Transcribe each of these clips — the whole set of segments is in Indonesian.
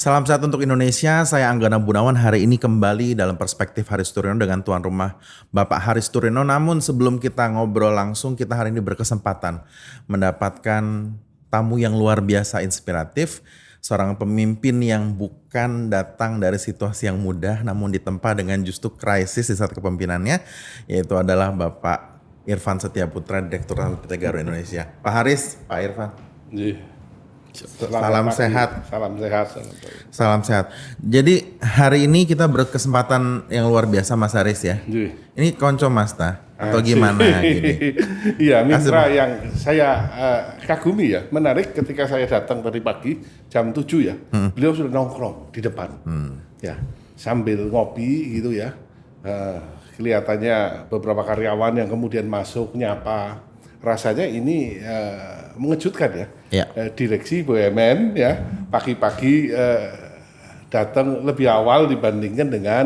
Salam sehat untuk Indonesia, saya Anggana Gunawan. Hari ini kembali dalam perspektif Haris Turino dengan tuan rumah Bapak Haris Turino. Namun sebelum kita ngobrol langsung, kita hari ini berkesempatan mendapatkan tamu yang luar biasa inspiratif. Seorang pemimpin yang bukan datang dari situasi yang mudah, namun ditempa dengan justru krisis di saat kepemimpinannya, yaitu adalah Bapak Irfan Setiaputra, Direktur PT Garuda Indonesia. Pak Haris, Pak Irfan. Salam sehat. Salam sehat. Salam sehat. Jadi hari ini kita berkesempatan yang luar biasa Mas Haris ya. Ini konco Mas ta? Atau gimana gini? Iya, mitra yang saya kagumi ya. Menarik ketika saya datang tadi pagi jam 7 ya. Beliau sudah nongkrong di depan. Ya, sambil ngopi gitu ya. Kelihatannya beberapa karyawan yang kemudian masuk nyapa. Rasanya ini mengejutkan ya. Direksi BUMN ya pagi-pagi datang lebih awal dibandingkan dengan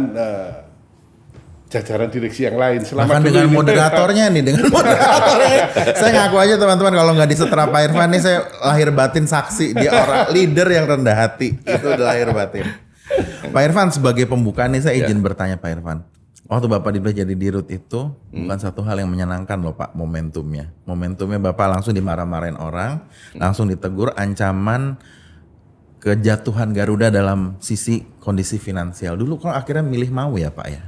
jajaran direksi yang lain. Bahkan dengan moderatornya nih, saya ngaku aja teman-teman kalau nggak disetera Pak Irfan nih saya lahir batin saksi dia orang leader yang rendah hati. Itu lahir batin. Pak Irfan sebagai pembukaan nih saya izin bertanya Pak Irfan. Waktu Bapak dipilih jadi dirut itu bukan satu hal yang menyenangkan loh Pak momentumnya. Momentumnya Bapak langsung dimarah-marahin orang, langsung ditegur, ancaman kejatuhan Garuda dalam sisi kondisi finansial. Dulu kok akhirnya milih mau ya Pak ya?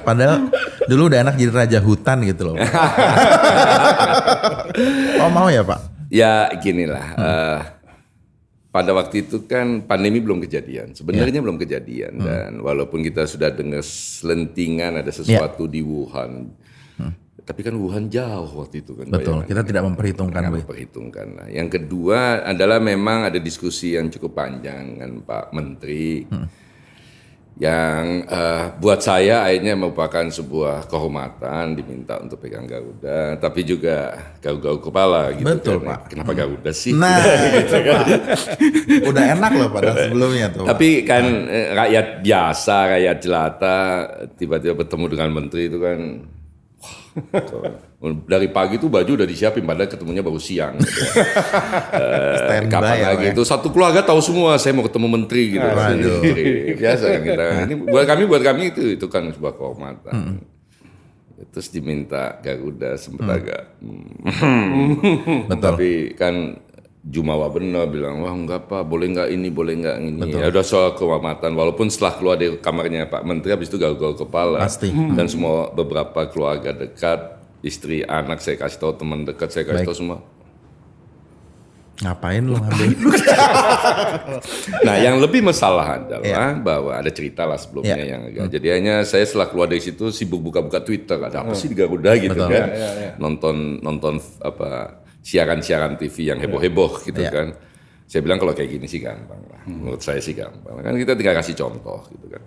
Padahal dulu udah enak jadi raja hutan gitu loh. Oh mau ya Pak? Ya ginilah. Pada waktu itu kan pandemi belum kejadian, sebenarnya belum kejadian dan walaupun kita sudah dengar selentingan ada sesuatu di Wuhan, tapi kan Wuhan jauh waktu itu kan. Betul, kita tidak memperhitungkan. Nah, yang kedua adalah memang ada diskusi yang cukup panjang dengan Pak Menteri, yang buat saya akhirnya merupakan sebuah kehormatan diminta untuk pegang Garuda, tapi juga garuk-garuk kepala gitu. Betul kan. Pak. Kenapa Garuda sih? Nah, gitu kan. Udah enak loh pada sebelumnya tuh. Tapi kan rakyat biasa, rakyat jelata tiba-tiba bertemu dengan menteri itu kan, dari pagi tuh baju udah disiapin, padahal ketemunya baru siang. Gitu. Kapan ya, lagi itu satu keluarga tahu semua saya mau ketemu menteri gitu. Biasa kan kita. Ini buat kami itu kan sebuah kehormatan. Terus diminta Garuda sempat agak. Tapi kan Jumawa benar bilang, wah enggak Pak, boleh enggak ini. Ya udah soal kehormatan, walaupun setelah keluar dari kamarnya Pak Menteri, habis itu garuk-garuk kepala. Pasti. Dan semua beberapa keluarga dekat, istri, anak, saya kasih tahu teman dekat, saya kasih tahu semua. Ngapain lo ngambil? Nah yang lebih masalah adalah bahwa ada cerita lah sebelumnya yang agak. Jadi hanya saya setelah keluar dari situ sibuk buka-buka Twitter, ada apa sih di Garuda gitu kan. Nonton apa siaran-siaran TV yang heboh-heboh gitu kan. Saya bilang kalau kayak gini sih gampang lah. Menurut saya sih gampang. Kan kita tinggal kasih contoh gitu kan.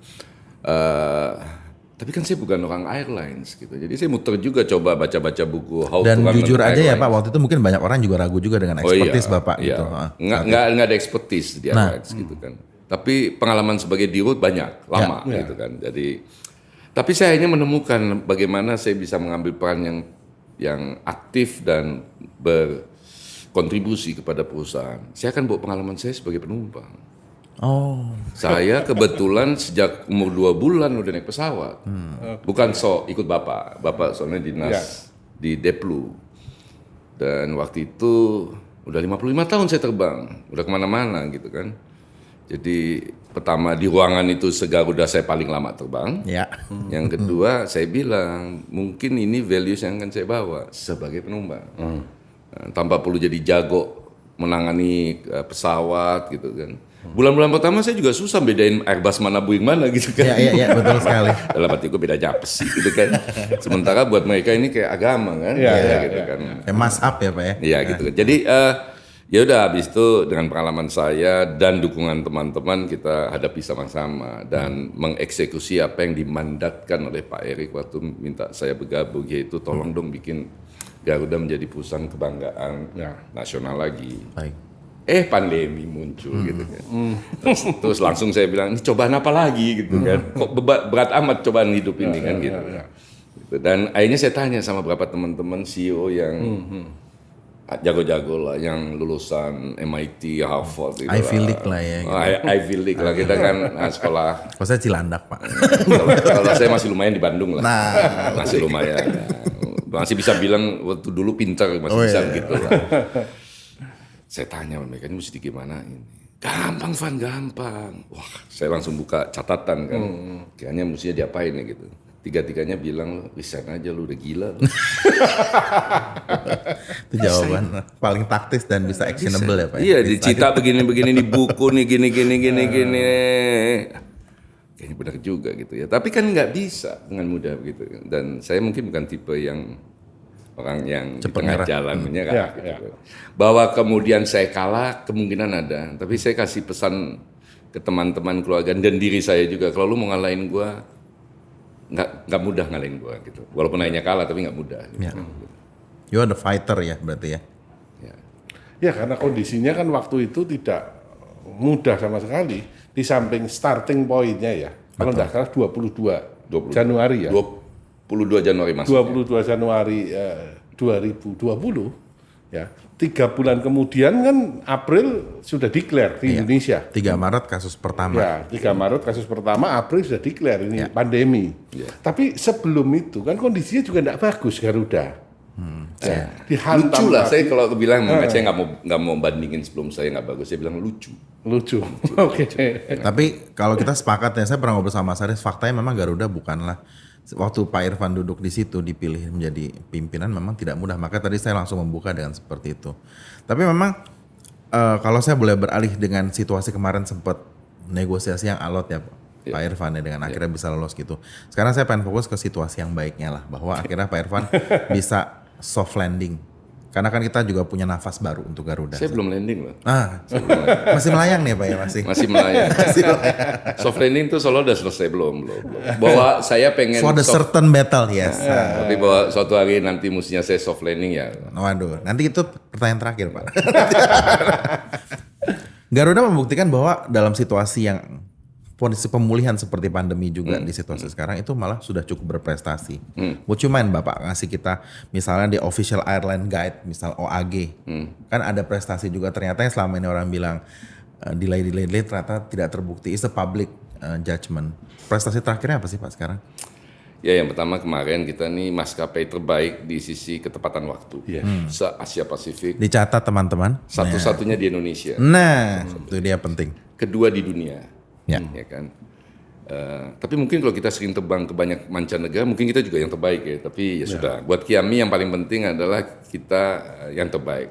Tapi kan saya bukan orang airlines gitu. Jadi saya muter juga coba baca-baca buku how dan to run jujur aja airlines. ya Pak, waktu itu mungkin banyak orang juga ragu juga dengan expertise Bapak gitu. Nggak ada expertise di airlines gitu kan. Tapi pengalaman sebagai dirut banyak, lama gitu kan. Jadi tapi saya hanya menemukan bagaimana saya bisa mengambil peran yang aktif dan berkontribusi kepada perusahaan. Saya akan bawa pengalaman saya sebagai penumpang. Saya kebetulan sejak umur 2 bulan udah naik pesawat. Bukan ikut Bapak soalnya dinas di Deplu. Dan waktu itu udah 55 tahun saya terbang, udah kemana-mana gitu kan. Jadi pertama di ruangan itu se-Garuda saya paling lama terbang. Yang kedua saya bilang mungkin ini values yang akan saya bawa sebagai penumpang. Tanpa perlu jadi jago menangani pesawat gitu kan. Bulan-bulan pertama saya juga susah bedain Airbus mana Boeing mana gitu kan. Iya betul sekali. Dalam hatiku bedanya apa sih gitu kan. Sementara buat mereka ini kayak agama kan. Gitu kan. Mas up ya Pak ya. Iya gitu kan. Jadi ya udah habis itu dengan pengalaman saya dan dukungan teman-teman kita hadapi sama-sama dan mengeksekusi apa yang dimandatkan oleh Pak Erik waktu minta saya bergabung, yaitu tolong dong bikin Garuda menjadi perusahaan kebanggaan nasional lagi. Baik. Pandemi muncul gitu kan. Terus langsung saya bilang, ini cobaan apa lagi gitu kan. Kok berat amat cobaan hidup ini kan gitu. Dan akhirnya saya tanya sama beberapa teman-teman CEO yang jago-jago lah yang lulusan MIT, Harvard gitu Ivy League lah ya. Gitu. Ivy League lah, kita kan sekolah. Kalau saya Cilandak Pak. Kalau saya masih lumayan di Bandung lah. Nah, masih lumayan. Masih bisa bilang waktu dulu pintar, masih bisa gitu lah. Saya tanya mereka ini mesti gimana ini. Gampang Van, gampang. Wah, saya langsung buka catatan kan. Kayaknya mestinya diapain ya gitu. Tiga-tiganya bilang, resign aja lu, udah gila lu. Itu jawaban paling taktis dan bisa actionable ya Pak. Iya, dicita begini-begini di buku nih, gini. Kayaknya benar juga gitu ya. Tapi kan nggak bisa dengan mudah begitu. Dan saya mungkin bukan tipe yang orang yang di tengah jalan menyerah. Gitu. Bahwa kemudian saya kalah, kemungkinan ada. Tapi saya kasih pesan ke teman-teman keluarga dan diri saya juga. Kalau lu mau ngalahin gua, nggak mudah ngalahin gua gitu. Walaupun akhirnya kalah tapi nggak mudah. Gitu. Ya. You are the fighter ya berarti ya. Ya karena kondisinya kan waktu itu tidak mudah sama sekali. Di samping starting pointnya ya. Kalau nggak salah 22 Januari ya. 22 Januari maksudnya. 22 Januari 2020 ya. 3 bulan kemudian kan April sudah declare di Indonesia. 3 Maret kasus pertama. Ya, 3 Maret kasus pertama, April sudah declare ini pandemi. Tapi sebelum itu kan kondisinya juga tidak bagus Garuda. Lucu lah, saya kalau bilang saya nggak mau bandingin sebelum saya nggak bagus, saya bilang lucu. Oke. Tapi kalau kita sepakat ya, saya pernah ngobrol sama Mas Aris, faktanya memang Garuda bukanlah waktu Pak Irfan duduk di situ dipilih menjadi pimpinan memang tidak mudah. Maka tadi saya langsung membuka dengan seperti itu. Tapi memang kalau saya boleh beralih dengan situasi kemarin sempat negosiasi yang alot ya Pak Irfan ya dengan akhirnya bisa lolos gitu. Sekarang saya pengen fokus ke situasi yang baiknya lah, bahwa akhirnya Pak Irfan bisa soft landing. Karena kan kita juga punya nafas baru untuk Garuda. Saya belum landing loh. Masih melayang nih Pak ya Masih melayang. Soft landing tuh solo udah selesai belum. Bahwa saya pengen for the certain battle yes. Tapi bahwa suatu hari nanti mestinya saya soft landing ya. Waduh, nanti itu pertanyaan terakhir Pak. Garuda membuktikan bahwa dalam situasi yang kondisi pemulihan seperti pandemi juga di situasi sekarang itu malah sudah cukup berprestasi. Would you mind Bapak ngasih kita misalnya di official airline guide, misal OAG, kan ada prestasi juga ternyata yang selama ini orang bilang delay ternyata tidak terbukti, is a public judgment. Prestasi terakhirnya apa sih Pak sekarang? Ya yang pertama kemarin kita nih maskapai terbaik di sisi ketepatan waktu se-Asia Pasifik. Dicatat teman-teman. Satu-satunya di Indonesia. Nah, itu dia penting. Kedua di dunia. Ya Kan. Tapi mungkin kalau kita sering terbang ke banyak mancanegara, mungkin kita juga yang terbaik ya. Tapi ya sudah. Buat Kiami yang paling penting adalah kita yang terbaik.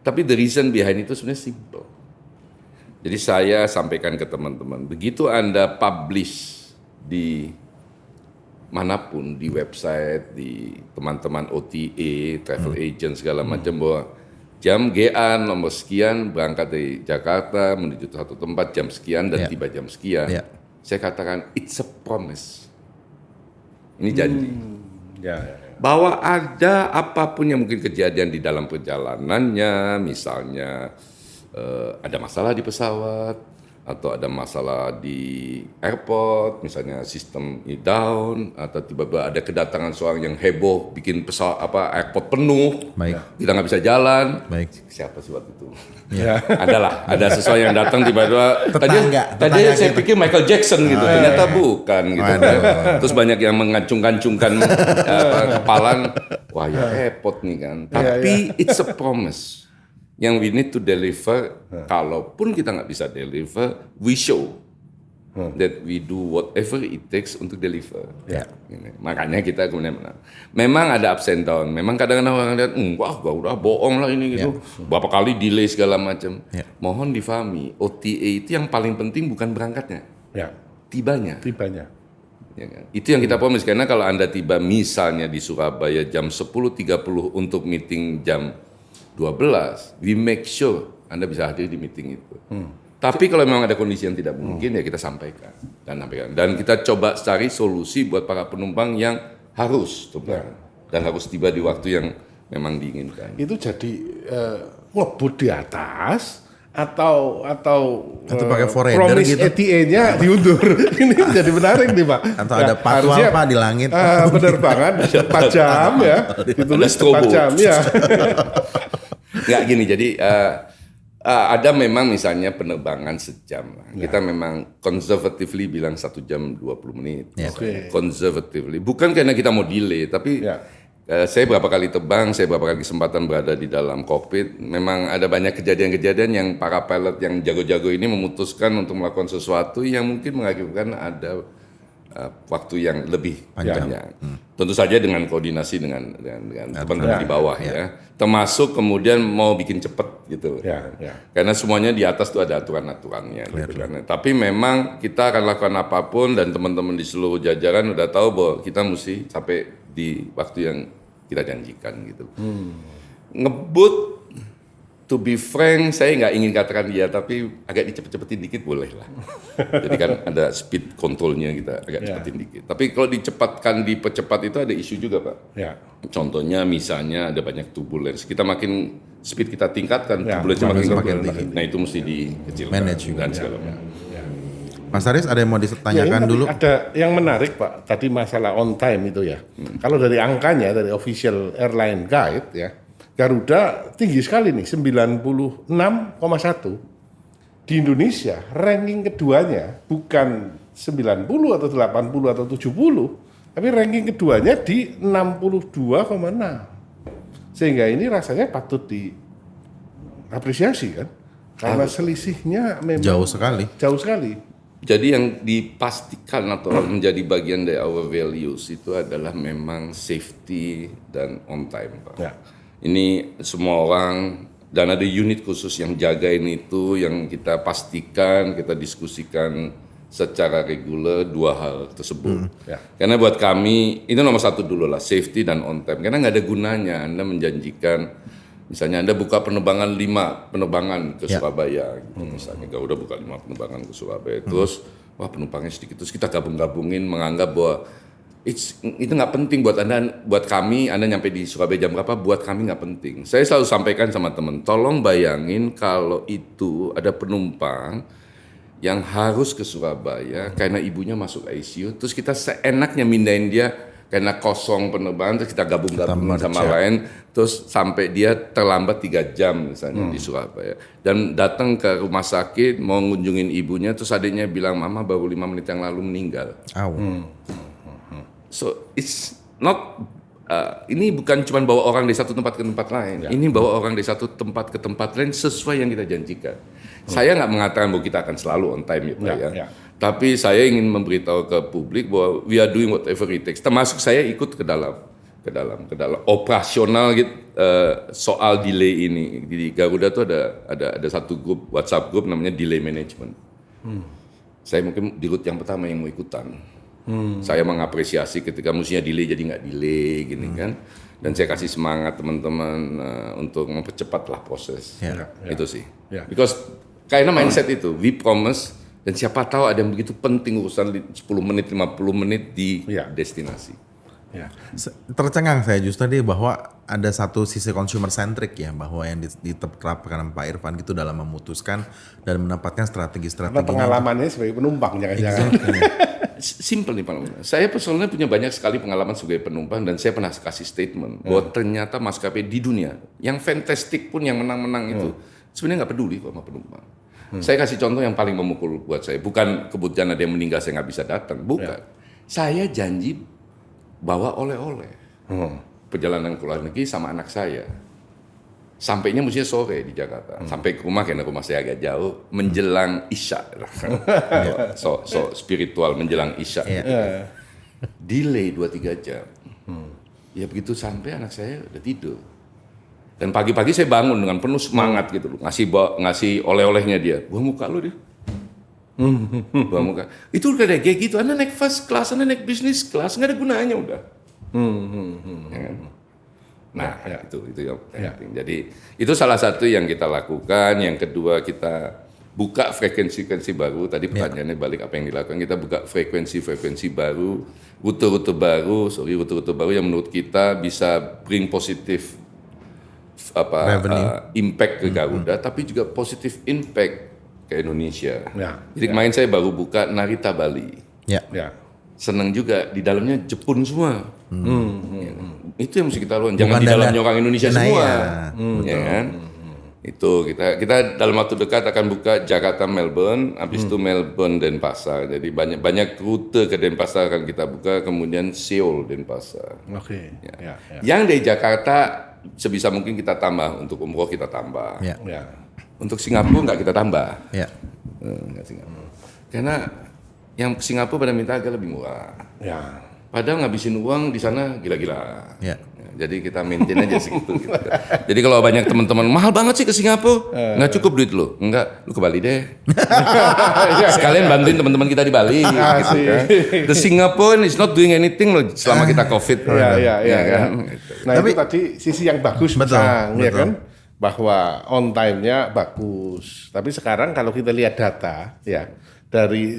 Tapi the reason behind itu sebenarnya simple. Jadi saya sampaikan ke teman-teman, begitu Anda publish di manapun, di website, di teman-teman OTA, travel agent segala macam bahwa jam GA nomor sekian berangkat dari Jakarta menuju satu tempat jam sekian dan tiba jam sekian. Saya katakan it's a promise. Ini janji. Bahwa ada apapun yang mungkin kejadian di dalam perjalanannya, misalnya ada masalah di pesawat atau ada masalah di airport, misalnya sistem down atau tiba-tiba ada kedatangan seorang yang heboh bikin pesawat airport penuh, kita nggak bisa jalan. Siapa sih waktu itu? Ada sesuatu yang datang tiba-tiba. Tadi saya pikir Michael Jackson gitu, ternyata bukan gitu. Terus banyak yang mengacung-acungkan kepalan, wah ya repot nih kan. Tapi it's a promise. Yang we need to deliver, kalaupun kita nggak bisa deliver, we show that we do whatever it takes untuk deliver. Makanya kita kemudian menang. Memang ada ups and down, memang kadang-kadang orang lihat, wah udah bohong lah ini gitu. Berapa kali delay segala macam. Mohon difahami, OTA itu yang paling penting bukan berangkatnya, tibanya. Ya kan? Itu yang kita promise, karena kalau Anda tiba misalnya di Surabaya jam 10.30 untuk meeting jam 12, we make sure Anda bisa hadir di meeting itu. Tapi kalau memang ada kondisi yang tidak mungkin ya kita sampaikan. Dan kita coba cari solusi buat para penumpang yang harus terbang dan harus tiba di waktu yang memang diinginkan. Itu jadi ngebut di atas atau pakai forader promise gitu. ETA-nya diundur. Ini jadi menarik nih Pak. Atau ada patwal Pak di langit. Penerbangan 4 jam ya. Ditulis 4 jam ya. Nggak gini, jadi ada memang misalnya penerbangan sejam. Kita memang conservatively bilang 1 jam 20 menit. Conservatively. Bukan karena kita mau delay, tapi saya berapa kali terbang, saya berapa kali kesempatan berada di dalam kokpit. Memang ada banyak kejadian-kejadian yang para pilot yang jago-jago ini memutuskan untuk melakukan sesuatu yang mungkin mengakibatkan ada waktu yang lebih panjang. Tentu saja dengan koordinasi dengan teman-teman di bawah ya. Termasuk kemudian mau bikin cepat gitu. Karena semuanya di atas itu ada aturan-aturannya. Gitu kan. Tapi memang kita akan lakukan apapun dan teman-teman di seluruh jajaran udah tahu bahwa kita mesti sampai di waktu yang kita janjikan gitu. Ngebut, to be frank, saya nggak ingin katakan dia, tapi agak dicepet-cepetin dikit boleh lah. Jadi kan ada speed controlnya kita agak cepetin dikit. Tapi kalau dipercepat itu ada isu juga Pak. Contohnya misalnya ada banyak turbulence, kita makin speed kita tingkatkan, turbulence makin tinggi. Nah itu mesti dikecilkan. Manage juga. Dan segala macam. Mas Aris ada yang mau ditanyakan dulu? Ada yang menarik Pak, tadi masalah on time itu ya. Kalau dari angkanya, dari official airline guide ya, Garuda tinggi sekali nih, 96,1. Di Indonesia, ranking keduanya bukan 90 atau 80 atau 70, tapi ranking keduanya di 62,6. Sehingga ini rasanya patut diapresiasi kan? Karena selisihnya memang jauh sekali. Jadi yang dipastikan atau menjadi bagian dari our values itu adalah memang safety dan on time Pak. Ini semua orang dan ada unit khusus yang jagain itu, yang kita pastikan, kita diskusikan secara reguler dua hal tersebut. Karena buat kami itu nomor satu dulu lah, safety dan on time. Karena nggak ada gunanya Anda menjanjikan, misalnya Anda buka penerbangan 5 penerbangan ke Surabaya, gitu. Misalnya Garuda buka 5 penerbangan ke Surabaya, terus wah penumpangnya sedikit, terus kita gabung-gabungin menganggap bahwa itu nggak penting buat Anda, buat kami. Anda nyampe di Surabaya jam berapa? Buat kami nggak penting. Saya selalu sampaikan sama teman, tolong bayangin kalau itu ada penumpang yang harus ke Surabaya karena ibunya masuk ICU, terus kita seenaknya mindahin dia karena kosong penerbangan, terus kita gabung-gabung sama lain, terus sampai dia terlambat 3 jam misalnya di Surabaya, dan datang ke rumah sakit mau ngunjungin ibunya, terus adiknya bilang mama baru 5 menit yang lalu meninggal. So it's not ini bukan cuma bawa orang dari satu tempat ke tempat lain. Ini bawa orang dari satu tempat ke tempat lain sesuai yang kita janjikan. Saya nggak mengatakan bahwa kita akan selalu on time ya. Tapi saya ingin memberitahu ke publik bahwa we are doing whatever it takes. Termasuk saya ikut ke dalam operasional gitu, soal delay ini. Di Garuda tuh ada satu grup WhatsApp grup namanya delay management. Saya mungkin di route yang pertama yang mau ikutan. Saya mengapresiasi ketika mestinya delay jadi nggak delay gini kan, dan saya kasih semangat teman-teman untuk mempercepatlah proses. Itu sih. Because karena mindset itu we promise, dan siapa tahu ada yang begitu penting urusan 10 menit 50 menit di destinasi. Tercengang saya justru tadi bahwa ada satu sisi consumer centric ya, bahwa yang diterapkan Pak Irfan gitu dalam memutuskan dan menempatkan strategi-strategi. Karena pengalamannya sebagai penumpang jangan-jangan. Simple nih Pak. Saya personalnya punya banyak sekali pengalaman sebagai penumpang, dan saya pernah kasih statement bahwa ternyata maskapai di dunia yang fantastik pun, yang menang-menang itu sebenarnya nggak peduli kok sama penumpang. Saya kasih contoh yang paling memukul buat saya. Bukan kebetulan ada yang meninggal saya nggak bisa datang, bukan. Saya janji bawa oleh-oleh perjalanan ke luar negeri sama anak saya. Sampainya mestinya sore di Jakarta. Sampai ke rumah karena rumah saya agak jauh, menjelang Isya. so spiritual menjelang Isya. Delay 2-3 jam. Ya begitu sampai anak saya udah tidur. Dan pagi-pagi saya bangun dengan penuh semangat gitu loh. Ngasih oleh-olehnya dia. Buah muka lu dia. Buah muka. Itu udah kayak gitu. Anda naik first class, Anda naik business class, nggak ada gunanya udah. Ya kan? Nah, itu yang penting. Jadi itu salah satu yang kita lakukan. Yang kedua, kita buka frekuensi baru. Tadi pertanyaannya balik apa yang dilakukan. Kita buka frekuensi baru, rute-rute baru yang menurut kita bisa bring positif impact ke Garuda, tapi juga positif impact ke Indonesia. Jadi kemarin saya baru buka Narita Bali. Senang juga, di dalamnya Jepun semua. Itu yang mesti kita lakukan. Jangan di dalamnya orang Indonesia semua. Ya kan? Itu kita dalam waktu dekat akan buka Jakarta Melbourne, habis itu Melbourne Denpasar. Jadi banyak rute ke Denpasar akan kita buka, kemudian Seoul Denpasar. Oke. Ya. Yang dari Jakarta sebisa mungkin kita tambah, untuk umroh kita tambah. Ya. Untuk Singapura nggak kita tambah. Ya. Nggak Singapura. Karena yang Singapura pada minta agak lebih murah. Ya. Padahal ngabisin uang di sana gila-gila. Ya. Jadi kita maintain aja segitu. Gitu. Jadi kalau banyak teman-teman mahal banget sih ke Singapura, nggak cukup duit lo, enggak, lu ke Bali deh. Sekalian bantuin teman-teman kita di Bali. Gitu kan. The Singapore is not doing anything loh selama kita COVID. Iya. Kan? Nah itu tadi sisi yang bagus, betul. ya kan? Bahwa on time-nya bagus. Tapi sekarang kalau kita lihat data, ya dari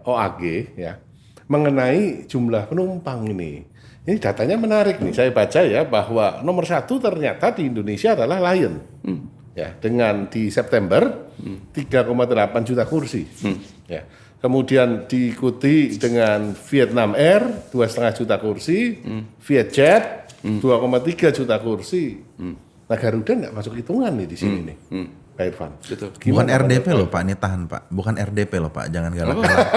OAG, ya mengenai jumlah penumpang ini. Ini datanya menarik nih, saya baca ya bahwa nomor 1 ternyata di Indonesia adalah Lion, ya dengan di September 3,8 juta kursi, ya. Kemudian diikuti dengan Vietnam Air 2,5 juta kursi, Vietjet 2,3 juta kursi. Nah Garuda nggak masuk hitungan nih di sini nih. Pak Irfan. Betul. Bukan RDP loh Pak, ini tahan Pak. Bukan RDP loh Pak, jangan galak-galak.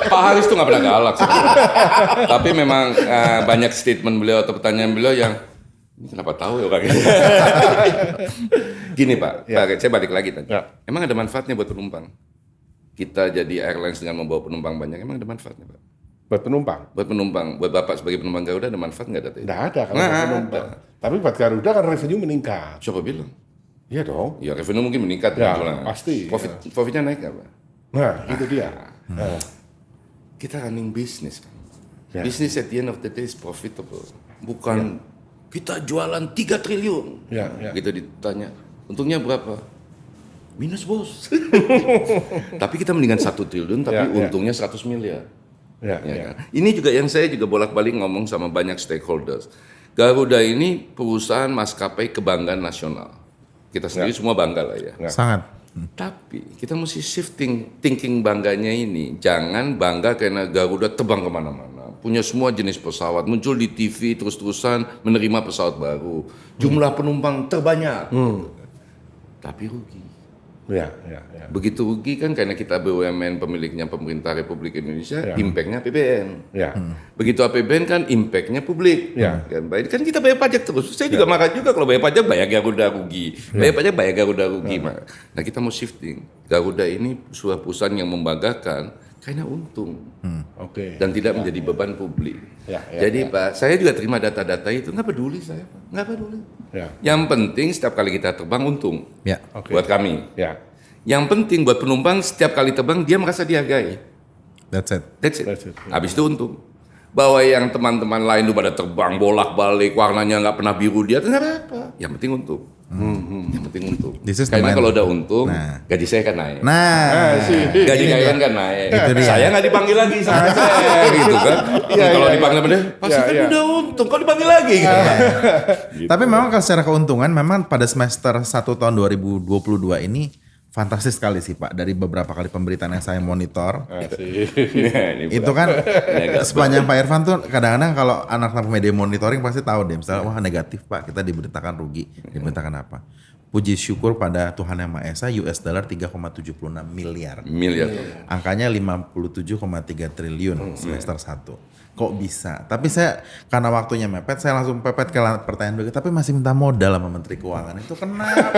Pak Haris tuh nggak pernah galak sebenarnya. Tapi memang banyak statement beliau atau pertanyaan beliau yang ini kenapa tahu ya Pak? Gini Pak, saya balik lagi tadi. Ya. Emang ada manfaatnya buat penumpang? Kita jadi airlines dengan membawa penumpang banyak, emang ada manfaatnya Pak? Buat penumpang? Buat penumpang, buat Bapak sebagai penumpang Garuda ada manfaat nggak data itu? Nggak ada kalau buat penumpang. Tapi buat Garuda kan revenue meningkat. Siapa bilang? Iya dong. Ya revenue mungkin meningkat. Ya, gitu pasti. Profitnya naik nggak Pak? Nah, itu dia. Kita running business kan. Ya. Business at the end of the day is profitable. Bukan kita jualan 3 triliun. Ya. Gitu ditanya, untungnya berapa? Minus bos. Tapi kita mendingan 1 triliun tapi untungnya 100 miliar. Ya. Kan? Ini juga yang saya juga bolak-balik ngomong sama banyak stakeholders. Garuda ini perusahaan maskapai kebanggaan nasional. Kita sendiri semua bangga lah ya. Sangat. Tapi kita mesti shifting thinking bangganya ini. Jangan bangga karena Garuda terbang kemana-mana. Punya semua jenis pesawat. Muncul di TV terus-terusan menerima pesawat baru. Jumlah penumpang terbanyak. Tapi rugi. Ya. Begitu rugi kan karena kita BUMN pemiliknya pemerintah Republik Indonesia, impactnya APBN. Ya. Begitu APBN kan impactnya publik. Ya. Kan kita bayar pajak terus. Saya juga marah juga kalau bayar pajak bayar Garuda rugi. Bayar pajak bayar Garuda rugi. Nah kita mau shifting. Garuda ini sebuah perusahaan yang membanggakan karena untung. Oke. Dan tidak menjadi beban publik. Ya. Jadi Pak, saya juga terima data-data itu, nggak peduli saya Pak. Nggak peduli. Ya. Yang penting setiap kali kita terbang untung. Ya. Oke. Buat kami. Ya. Yang penting buat penumpang setiap kali terbang dia merasa dihargai. That's it. That's it. That's it. Habis itu untung. Bahwa yang teman-teman lain tuh pada terbang bolak-balik warnanya nggak pernah biru dia, nggak apa-apa. Yang penting untung. Yang penting untung. This is Karena the kalau mind. udah untung, Nah. gaji saya kan naik. Nah, Gaji karyawan kan naik. Itu dia. Saya nggak dipanggil lagi sama saya gitu kan. Kalau dipanggil sama dia, pasti kan udah untung. Kok dipanggil lagi? Gitu. Tapi memang kalau secara keuntungan memang pada semester 1 tahun 2022 ini fantastis sekali sih Pak, dari beberapa kali pemberitaan yang saya monitor. Itu kan sepanjang Pak Irfan tuh kadang-kadang kalau anak-anak media monitoring pasti tahu deh, misalnya wah negatif Pak, kita diberitakan rugi, diberitakan apa. Puji syukur pada Tuhan Yang Maha Esa, US dollar 3,76 miliar. Angkanya 57,3 triliun semester 1. Kok bisa? Tapi saya karena waktunya mepet, saya langsung pepet ke pertanyaan berikut. Tapi masih minta modal sama Menteri Keuangan. Itu kenapa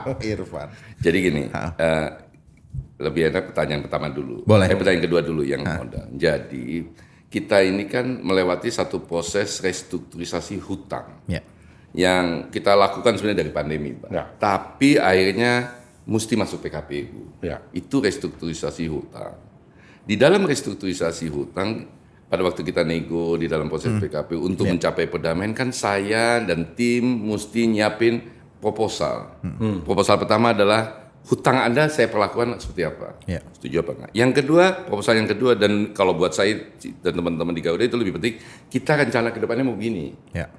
Pak Irfan? Jadi gini, lebih enak pertanyaan pertama dulu. Boleh. Pertanyaan kedua dulu yang modal. Jadi kita ini kan melewati satu proses restrukturisasi hutang. Ya. Yang kita lakukan sebenarnya dari pandemi, Pak. Ya. Tapi akhirnya mesti masuk PKPU. Ya. Itu restrukturisasi hutang. Di dalam restrukturisasi hutang, pada waktu kita nego di dalam proses PKPU untuk mencapai perdamaian, kan saya dan tim mesti nyiapin proposal. Proposal pertama adalah hutang Anda saya perlakukan seperti apa. Ya. Setuju apa enggak? Yang kedua, proposal yang kedua, dan kalau buat saya dan teman-teman di Garuda itu lebih penting, kita rencana ke depannya mau begini. Ya.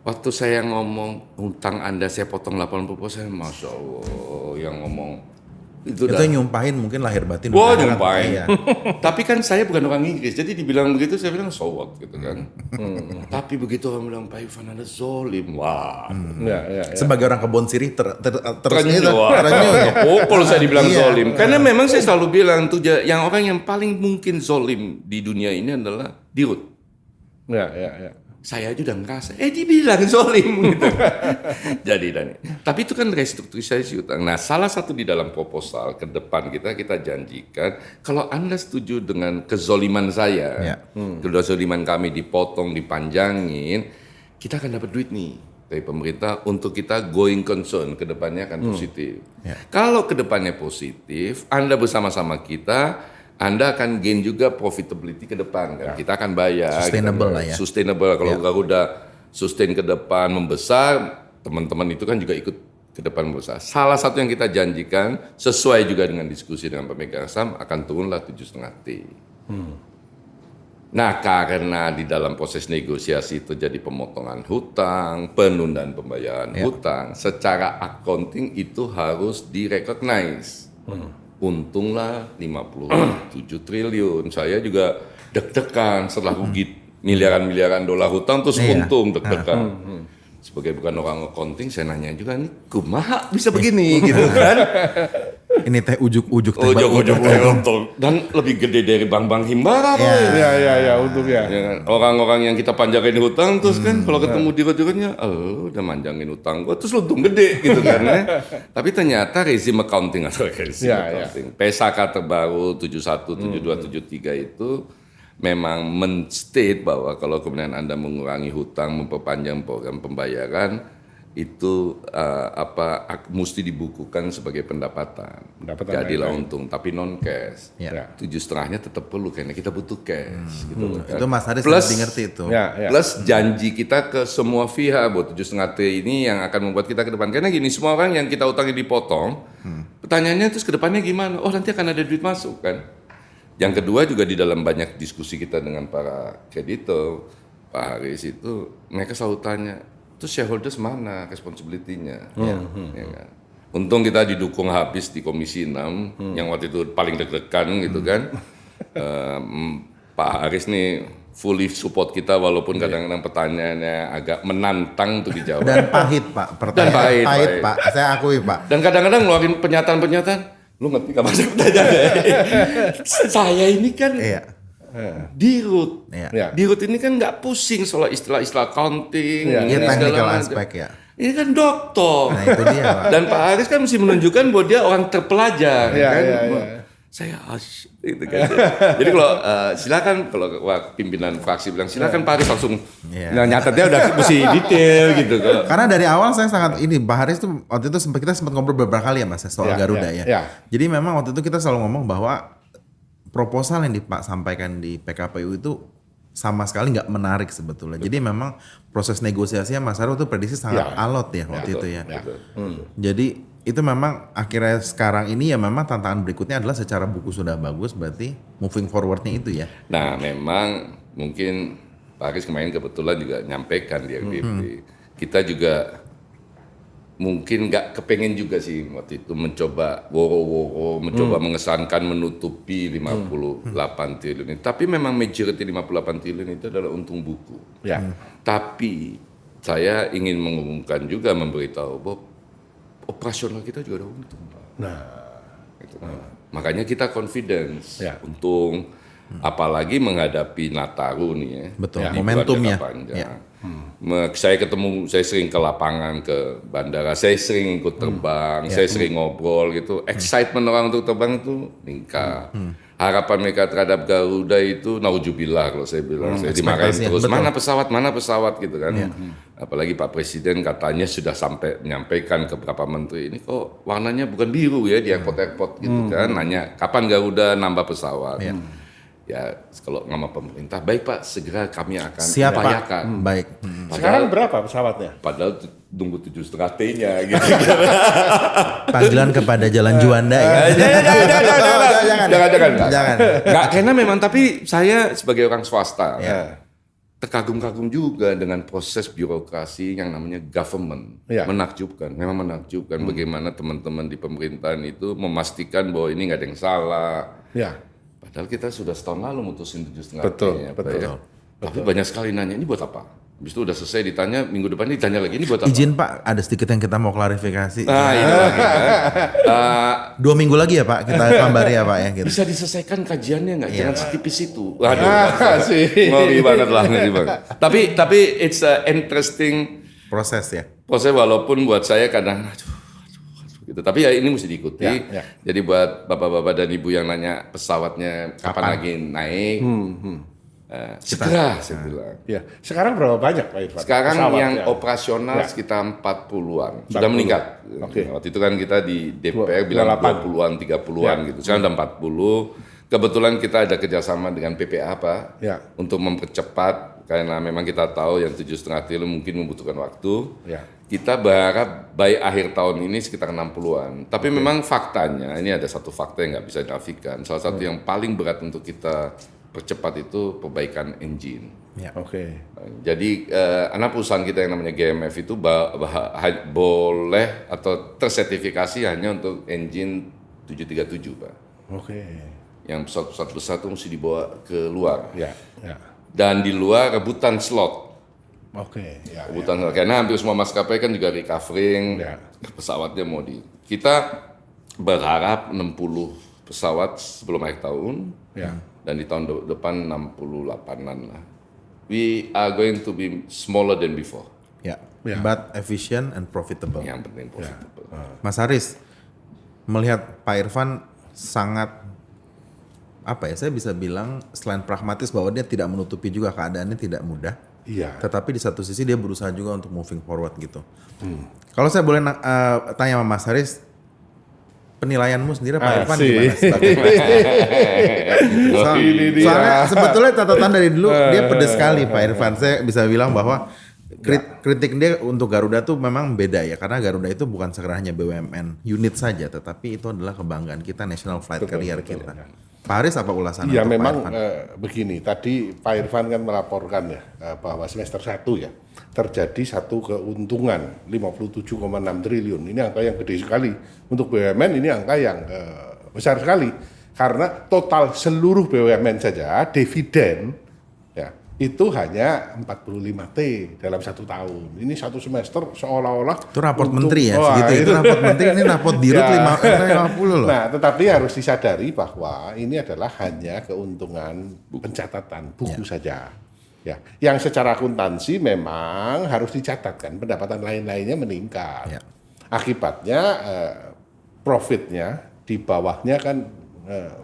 Waktu saya ngomong hutang Anda saya potong 80%, Masya Allah, yang ngomong Itu nyumpahin mungkin lahir batin. Wah, nyumpahin. Tapi kan saya bukan orang Inggris, jadi dibilang begitu saya bilang so what gitu kan. Tapi begitu orang bilang Pak Irfan Anda zolim, wah. Sebagai orang Kebon Sirih terenyuh. Pukul saya dibilang zolim. Karena memang saya selalu bilang tuh yang orang yang paling mungkin zolim di dunia ini adalah Dirut. Saya aja udah ngerasa, dibilang zolim gitu. Jadi tapi itu kan restrukturisasi utang. Nah, salah satu di dalam proposal ke depan kita janjikan, kalau Anda setuju dengan kezoliman saya, kezoliman kami dipotong, dipanjangin, kita akan dapat duit nih dari pemerintah untuk kita going concern, ke depannya akan positif. Kalau ke depannya positif, Anda bersama-sama kita, Anda akan gain juga profitability ke depan kan. Kita akan bayar sustainable lah ya. Sustainable kalau Garuda sustain ke depan membesar, teman-teman itu kan juga ikut ke depan membesar. Salah satu yang kita janjikan sesuai juga dengan diskusi dengan pemegang saham akan turunlah 7,5T. Nah, karena di dalam proses negosiasi itu jadi pemotongan hutang, penundaan pembayaran hutang, secara accounting itu harus direcognize. Untunglah 57 triliun. Saya juga deg-degan setelah rugi miliaran dolar hutang terus untung deg-degan. Sebagai bukan orang accounting saya nanya juga nih, kumaha bisa begini gitu kan. Ini teh ujuk-ujuk untung dan lebih gede dari bank-bank Himbara. Untungnya. Orang-orang yang kita panjangin hutang terus kan kalau ketemu dirut-dirutnya, udah manjangin hutang gua terus untung gede gitu kan. Tapi ternyata rezim accounting PSAK terbaru 71, 72, 73 itu memang menstate bahwa kalau kemudian Anda mengurangi hutang, memperpanjang program pembayaran itu mesti dibukukan sebagai pendapatan. Jadilah untung, tapi non cash. 7,5-nya tetap perlu karena kita butuh cash. Gitu kan. Itu Mas Haris lebih ngerti itu. Plus janji kita ke semua pihak buat 7,5T ini yang akan membuat kita ke depan. Karena gini, semua orang yang kita utangnya dipotong, pertanyaannya terus ke depannya gimana? Oh, nanti akan ada duit masuk kan. Yang kedua juga di dalam banyak diskusi kita dengan para kreditor, Pak Haris itu mereka selalu tanya, terus shareholders mana responsibility-nya? Ya kan? Untung kita didukung habis di Komisi 6, yang waktu itu paling deg-degan gitu kan. Pak Haris nih fully support kita walaupun kadang-kadang pertanyaannya agak menantang untuk dijawab. Dan pahit Pak, pahit Pak, saya akui Pak. Dan kadang-kadang ngeluarin pernyataan-pernyataan, lu ngerti gak maksud pertanyaannya? Saya ini kan Dirut. Dirut ini kan nggak pusing soal istilah-istilah accounting. Technical aspek ya. Ini kan dokter. Nah itu dia Pak. Dan Pak Haris kan mesti menunjukkan bahwa dia orang terpelajar. Kan? Saya gitu kan. Jadi kalau silakan kalau pimpinan fraksi bilang silakan Pak Haris langsung nyatetnya udah mesti detail gitu kok. Karena dari awal saya sangat Pak Haris tuh waktu itu kita sempat ngobrol beberapa kali ya Mas soal Garuda ya. Jadi memang waktu itu kita selalu ngomong bahwa proposal yang sampaikan di PKPU itu sama sekali nggak menarik sebetulnya. Jadi memang proses negosiasinya Mas Haris itu prediksi sangat alot ya waktu itu ya. Jadi itu memang akhirnya sekarang ini ya memang tantangan berikutnya adalah secara buku sudah bagus berarti moving forwardnya itu ya. Nah memang mungkin Pak Haris kemarin kebetulan juga nyampaikan di RBP. Kita juga mungkin nggak kepengen juga sih waktu itu mencoba woro-woro, mencoba mengesankan menutupi 58 triliun ini. Tapi memang majority 58 triliun itu adalah untung buku. Tapi saya ingin mengumumkan juga memberitahu bahwa operasional kita juga ada untung, Pak. Gitu. Makanya kita confidence untung, apalagi menghadapi Nataru nih ya. Betul, momentumnya. Saya sering ke lapangan, ke bandara, saya sering ikut terbang, saya sering ngobrol gitu. Excitement orang untuk terbang itu meningkat. Harapan mereka terhadap Garuda itu naujubillah kalau saya bilang. Saya dimarahin terus, betul. mana pesawat gitu kan. Apalagi Pak Presiden katanya sudah sampai menyampaikan ke beberapa menteri, ini kok warnanya bukan biru ya di airport gitu kan. Nanya kapan Garuda nambah pesawat. Ya kalau nama pemerintah, baik Pak, segera kami akan upayakan. Baik. Sekarang berapa pesawatnya? Padahal tunggu 7,5T-nya gitu. Panggilan kepada Jalan Juanda ya. Jangan. Nggak, karena memang tapi saya sebagai orang swasta, terkagum-kagum juga dengan proses birokrasi yang namanya government. Menakjubkan, memang menakjubkan bagaimana teman-teman di pemerintahan itu memastikan bahwa ini nggak ada yang salah. Padahal kita sudah setahun lalu mutusin 7,5 T. Betul. Tapi banyak sekali nanya, ini buat apa? Habis itu udah selesai ditanya, minggu depan ditanya lagi, ini buat apa? Izin Pak, ada sedikit yang kita mau klarifikasi. Ini lagi kan. 2 minggu lagi ya Pak, kita kembali ya Pak ya. Gitu. Bisa diselesaikan kajiannya nggak? Jangan setipis itu. Waduh, ngeri banget lah. Tapi it's a interesting proses ya. Proses walaupun buat saya kadang, aduh, gitu. Tapi ya ini mesti diikuti. Jadi buat bapak-bapak dan ibu yang nanya pesawatnya kapan lagi naik, segera saya bilang. Sekarang berapa banyak Pak Irfan? Sekarang yang operasional sekitar 40-an. Sudah meningkat. Waktu itu kan kita di DPR bilang 20-an, 30-an gitu. Sekarang udah 40. Kebetulan kita ada kerjasama dengan PPA Pak. Untuk mempercepat, karena memang kita tahu yang 7,5 triliun mungkin membutuhkan waktu. Kita berharap by akhir tahun ini sekitar 60-an. Tapi memang faktanya, ini ada satu fakta yang nggak bisa dinafikan. Salah satu yang paling berat untuk kita percepat itu perbaikan engine. Jadi anak perusahaan kita yang namanya GMF itu boleh atau tersertifikasi hanya untuk engine 737 Pak. Yang pesawat-pesawat besar itu mesti dibawa ke luar. Dan di luar rebutan slot. Rebutan karena hampir semua maskapai kan juga recovering pesawatnya mau di. Kita berharap 60 pesawat sebelum akhir tahun. Dan di tahun depan 68-an lah. We are going to be smaller than before. But efficient and profitable. Yang penting profitable. Mas Haris, melihat Pak Irfan sangat saya bisa bilang selain pragmatis bahwa dia tidak menutupi juga keadaannya tidak mudah. Tetapi di satu sisi dia berusaha juga untuk moving forward gitu. Kalau saya boleh tanya sama Mas Haris, penilaianmu sendiri Pak Irfan gimana? Soalnya sebetulnya catatan dari dulu dia pedes sekali Pak Irfan. Saya bisa bilang bahwa kritik dia untuk Garuda tuh memang beda ya. Karena Garuda itu bukan sekedar hanya BUMN unit saja, tetapi itu adalah kebanggaan kita, national flight carrier kita. Pak Haris apa ulasan? Ya memang begini, tadi Pak Irfan kan melaporkan ya bahwa semester 1 ya terjadi satu keuntungan 57,6 triliun. Ini angka yang gede sekali. Untuk BUMN ini angka yang besar sekali. Karena total seluruh BUMN saja dividen ya itu hanya 45T dalam 1 tahun. Ini 1 semester seolah-olah itu raport menteri ya, segitu itu raport menteri, ini raport dirut 50 loh. Nah, tetapi harus disadari bahwa ini adalah hanya keuntungan pencatatan buku saja. Ya, yang secara akuntansi memang harus dicatatkan, pendapatan lain-lainnya meningkat. Akibatnya profitnya di bawahnya kan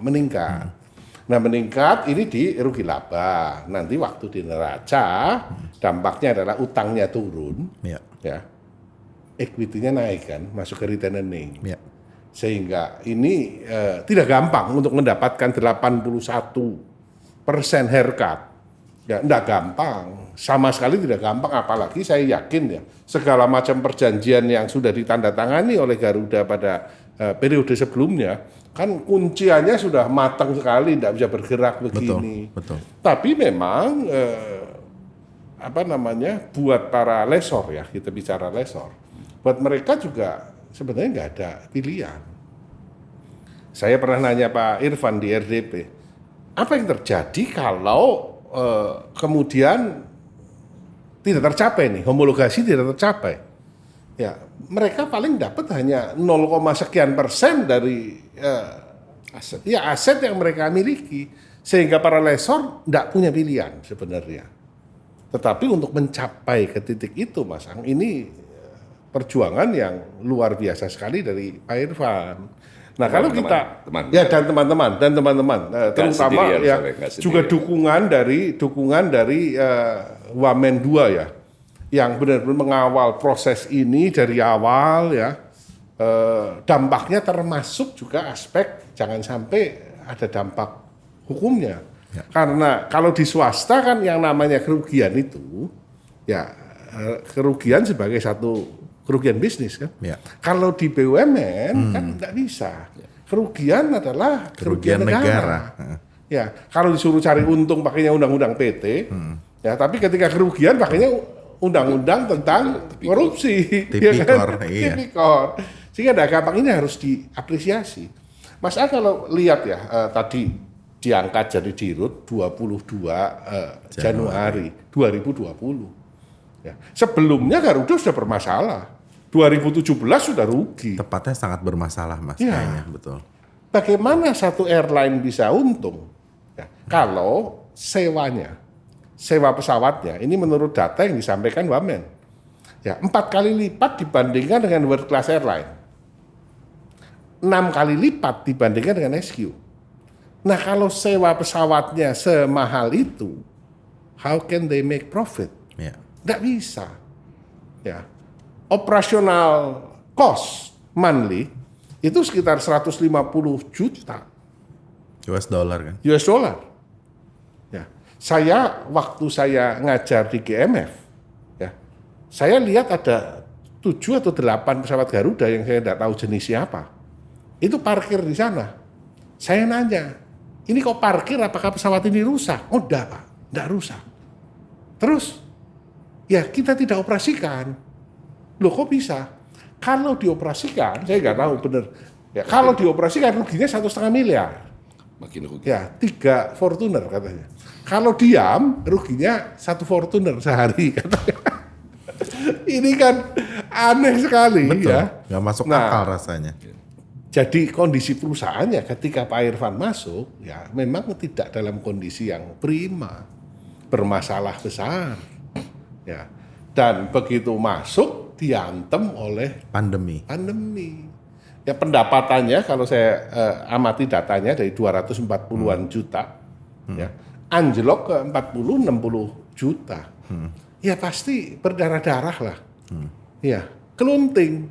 meningkat. Nah meningkat ini di rugi laba. Nanti waktu di neraca dampaknya adalah utangnya turun, ya, equity-nya naik kan, masuk ke retained earning. Sehingga ini tidak gampang untuk mendapatkan 81% haircut. Ya, enggak gampang, sama sekali tidak gampang. Apalagi saya yakin ya, segala macam perjanjian yang sudah ditandatangani oleh Garuda pada periode sebelumnya, kan kunciannya sudah matang sekali, tidak bisa bergerak begini. Betul. Tapi memang buat para lessor ya, kita bicara lessor, buat mereka juga sebenarnya nggak ada pilihan. Saya pernah nanya Pak Irfan di RDP, apa yang terjadi kalau kemudian tidak tercapai nih, homologasi tidak tercapai. Ya, mereka paling dapat hanya 0, sekian persen dari aset yang mereka miliki, sehingga para lessor tidak punya pilihan sebenarnya. Tetapi untuk mencapai ke titik itu, Mas Ang, ini perjuangan yang luar biasa sekali dari Pak Irfan. Nah, kalau kita ya dan teman-teman terutama ya juga dukungan dari Wamen 2 ya, yang benar-benar mengawal proses ini dari awal ya. Dampaknya termasuk juga aspek jangan sampai ada dampak hukumnya. Karena kalau di swasta kan yang namanya kerugian itu ya kerugian sebagai satu kerugian bisnis kan. Kalau di BUMN kan nggak bisa. Kerugian adalah kerugian negara. Ya, kalau disuruh cari untung pakainya undang-undang PT, Ya, tapi ketika kerugian pakainya undang-undang tentang korupsi. Tipikor, iya. Tipikor. Sehingga gampang ini harus diapresiasi. Mas A kalau lihat ya, tadi diangkat jadi dirut 22 Januari 2020. Ya. Sebelumnya Garuda sudah bermasalah. 2017 sudah rugi. Tepatnya sangat bermasalah, Mas. Ya. Kayaknya, betul. Bagaimana satu airline bisa untung? Ya, kalau sewa pesawatnya, ini menurut data yang disampaikan Wamen, ya 4 kali lipat dibandingkan dengan world class airline, 6 kali lipat dibandingkan dengan SQ. Nah kalau sewa pesawatnya semahal itu, how can they make profit? Ya. Nggak bisa. Ya, operasional cost monthly itu sekitar 150 juta US dollar kan? US dollar. Ya. Waktu saya ngajar di GMF, ya, saya lihat ada 7 atau 8 pesawat Garuda yang saya tidak tahu jenisnya apa. Itu parkir di sana. Saya nanya, ini kok parkir, apakah pesawat ini rusak? Oh enggak Pak, enggak rusak. Terus, ya kita tidak operasikan. Loh kok bisa? Kalau dioperasikan, saya nggak tahu benar. Ya, kalau dioperasikan ruginya 1,5 miliar. Makin rugi. Ya, 3 Fortuner katanya. Kalau diam, ruginya 1 Fortuner sehari katanya. Ini kan aneh sekali. Betul, Ya. nggak masuk akal rasanya. Jadi kondisi perusahaannya ketika Pak Irfan masuk, ya memang tidak dalam kondisi yang prima. Bermasalah besar. Ya. Dan begitu masuk, diantem oleh Pandemi. Ya pendapatannya kalau saya amati datanya dari 240-an juta, ya anjlok ke 40-60 juta. Ya pasti berdarah-darah lah. Ya, kelunting.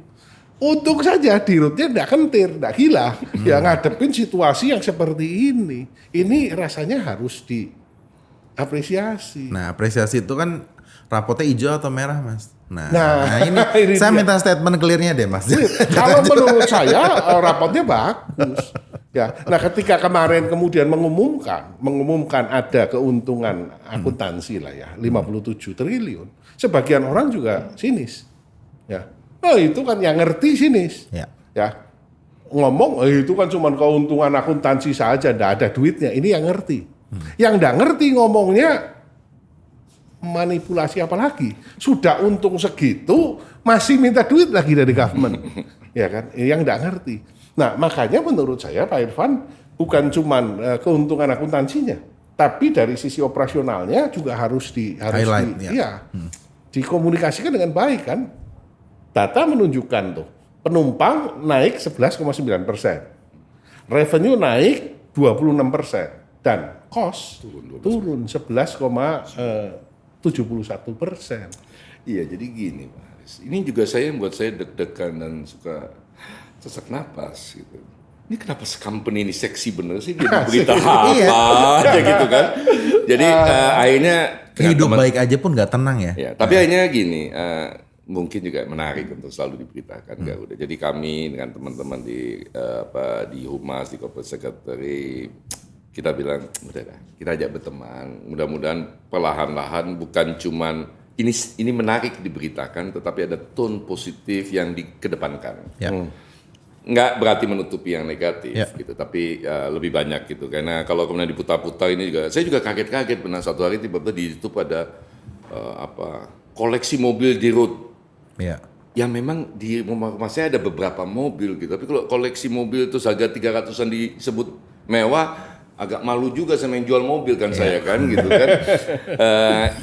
Untung saja dirutnya tidak kentir, tidak gila. Ya ngadepin situasi yang seperti ini. Ini rasanya harus diapresiasi. Nah, apresiasi itu kan rapotnya hijau atau merah, Mas? Nah ini ini saya dia. minta statement clear-nya deh, Mas. Kalau menurut saya rapotnya bagus. Ya, nah ketika kemarin kemudian mengumumkan ada keuntungan akuntansi lah ya, 57 triliun. Sebagian orang juga sinis. Ya. Oh, itu kan yang ngerti sinis. Ya. Ya. Ngomong itu kan cuma keuntungan akuntansi saja, enggak ada duitnya. Ini yang ngerti. Yang enggak ngerti ngomongnya manipulasi apa lagi? Sudah untung segitu, masih minta duit lagi dari government. Ya kan? Yang enggak ngerti. Nah, makanya menurut saya Pak Irfan bukan cuma keuntungan akuntansinya, tapi dari sisi operasionalnya juga harus dikomunikasikan dengan baik kan. Data menunjukkan tuh, penumpang naik 11,9%, revenue naik 26%, dan cost turun 11,71%. Iya, jadi gini Pak Haris. Ini juga buat saya deg-degan dan suka sesak napas gitu. Ini kenapa company ini seksi bener sih, dia berita apa aja gitu kan. Jadi akhirnya hidup baik aja pun nggak tenang ya. Ya, tapi akhirnya gini, mungkin juga menarik untuk selalu diberitakan Garuda. Jadi kami dengan teman-teman di Humas, di Corporate Secretary, kita bilang udah dah, kita ajak berteman. Mudah-mudahan perlahan-lahan bukan cuman ini menarik diberitakan, tetapi ada tone positif yang dikedepankan. Ya. Nggak berarti menutupi yang negatif gitu, tapi lebih banyak gitu. Karena kalau kemudian diputar-putar ini juga, saya juga kaget-kaget benar satu hari tiba-tiba di YouTube ada koleksi mobil di road. Ya. Yang memang di rumah saya ada beberapa mobil gitu, tapi kalau koleksi mobil itu harga 300-an disebut mewah, agak malu juga sama yang jual mobil kan saya kan gitu kan.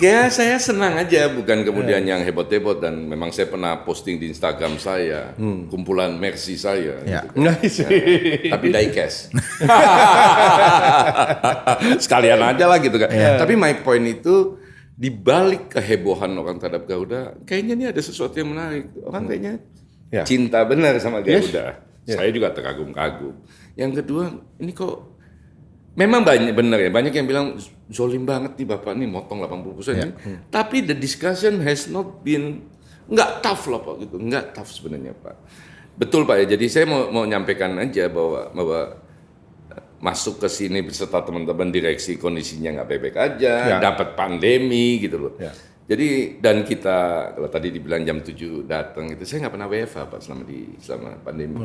Ya saya senang aja, bukan kemudian yang hebot-hebot, dan memang saya pernah posting di Instagram saya kumpulan Mercy saya gitu kan. Tapi diecast. Sekalian aja lah gitu kan. Tapi my point itu, di balik kehebohan orang terhadap Garuda, kayaknya ini ada sesuatu yang menarik. Orang kayaknya cinta benar sama Garuda. Saya juga terkagum-kagum. Yang kedua, ini kok memang banyak yang bilang zolim banget nih Bapak nih, motong 80% ini. Tapi the discussion has not been, nggak tough lah Pak gitu, nggak tough sebenarnya Pak. Betul Pak ya, jadi saya mau nyampaikan aja bahwa masuk ke sini beserta teman-teman direksi kondisinya nggak baik-baik aja, dapat pandemi gitu loh. Jadi dan kita kalau tadi dibilang jam 7 datang itu saya nggak pernah WFH Pak selama pandemi.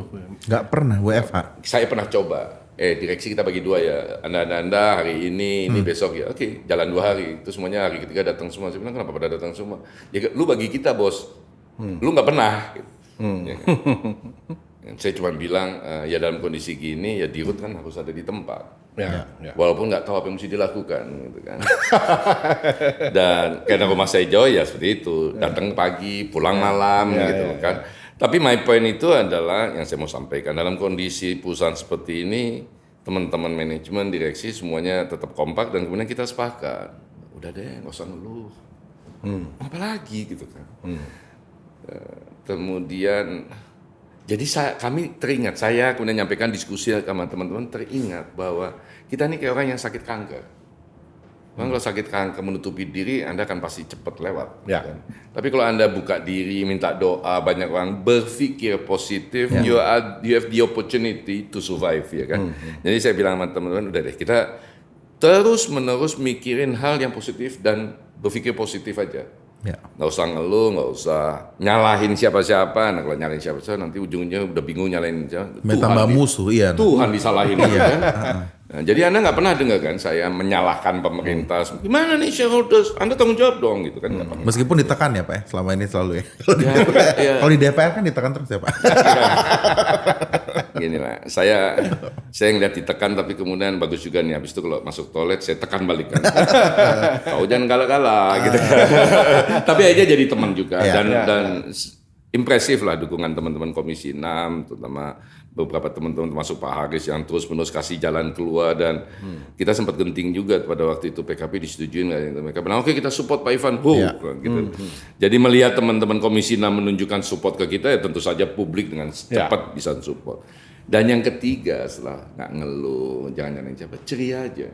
Nggak pernah WFH. Saya pernah coba. Direksi kita bagi 2 ya. Anda hari ini besok ya. Oke, jalan 2 hari. Itu semuanya hari ketiga datang semua. Saya bilang kenapa pada datang semua? Ya lu bagi kita bos. Lu nggak pernah. Gitu. Ya, kan? Saya cuma bilang ya dalam kondisi gini ya dirut kan harus ada di tempat. Walaupun nggak tahu apa yang mesti dilakukan gitu kan. Dan karena rumah saya jauh ya seperti itu, datang pagi pulang malam gitu kan. Tapi my point itu adalah yang saya mau sampaikan dalam kondisi perusahaan seperti ini, teman-teman manajemen direksi semuanya tetap kompak dan kemudian kita sepakat udah deh nggak usah ngeluh, apa lagi gitu kan. Kemudian jadi kami teringat, saya kemudian nyampaikan diskusi sama teman-teman teringat bahwa kita ini kayak orang yang sakit kanker. Kalau sakit kanker menutupi diri, Anda kan pasti cepat lewat. Kan? Tapi kalau Anda buka diri, minta doa, banyak orang berpikir positif, you have the opportunity to survive, ya kan. Jadi saya bilang sama teman-teman, udah deh kita terus-menerus mikirin hal yang positif dan berpikir positif aja. Nggak usah ngeluh, nggak usah nyalahin siapa-siapa. Nah kalau nyalahin siapa-siapa nanti ujungnya udah bingung nyalahin siapa. Tambah musuh, iya. Tuhan disalahin, kan. Nah, jadi Anda nggak pernah dengar kan saya menyalahkan pemerintah. Gimana nih shareholders? Anda tanggung jawab dong, gitu kan. Meskipun ditekan ya Pak ya, selama ini selalu ya. Kalau di DPR kan ditekan terus ya Pak. Gini lah, saya ngeliat ditekan tapi kemudian bagus juga nih. Habis itu kalau masuk toilet saya tekan balik kan. Kau jangan galak-galak gitu kan. Tapi aja jadi teman juga dan impresif lah dukungan teman-teman Komisi 6, terutama beberapa teman-teman termasuk Pak Haris yang terus-menerus kasih jalan keluar dan kita sempat genting juga pada waktu itu PKP disetujuin nggak? Mereka bilang oke kita support Pak Ivan, gitu. Jadi melihat teman-teman Komisi 6 menunjukkan support ke kita ya tentu saja publik dengan cepat bisa support. Dan yang ketiga setelah nggak ngeluh, jangan nyalain siapa, ceria aja.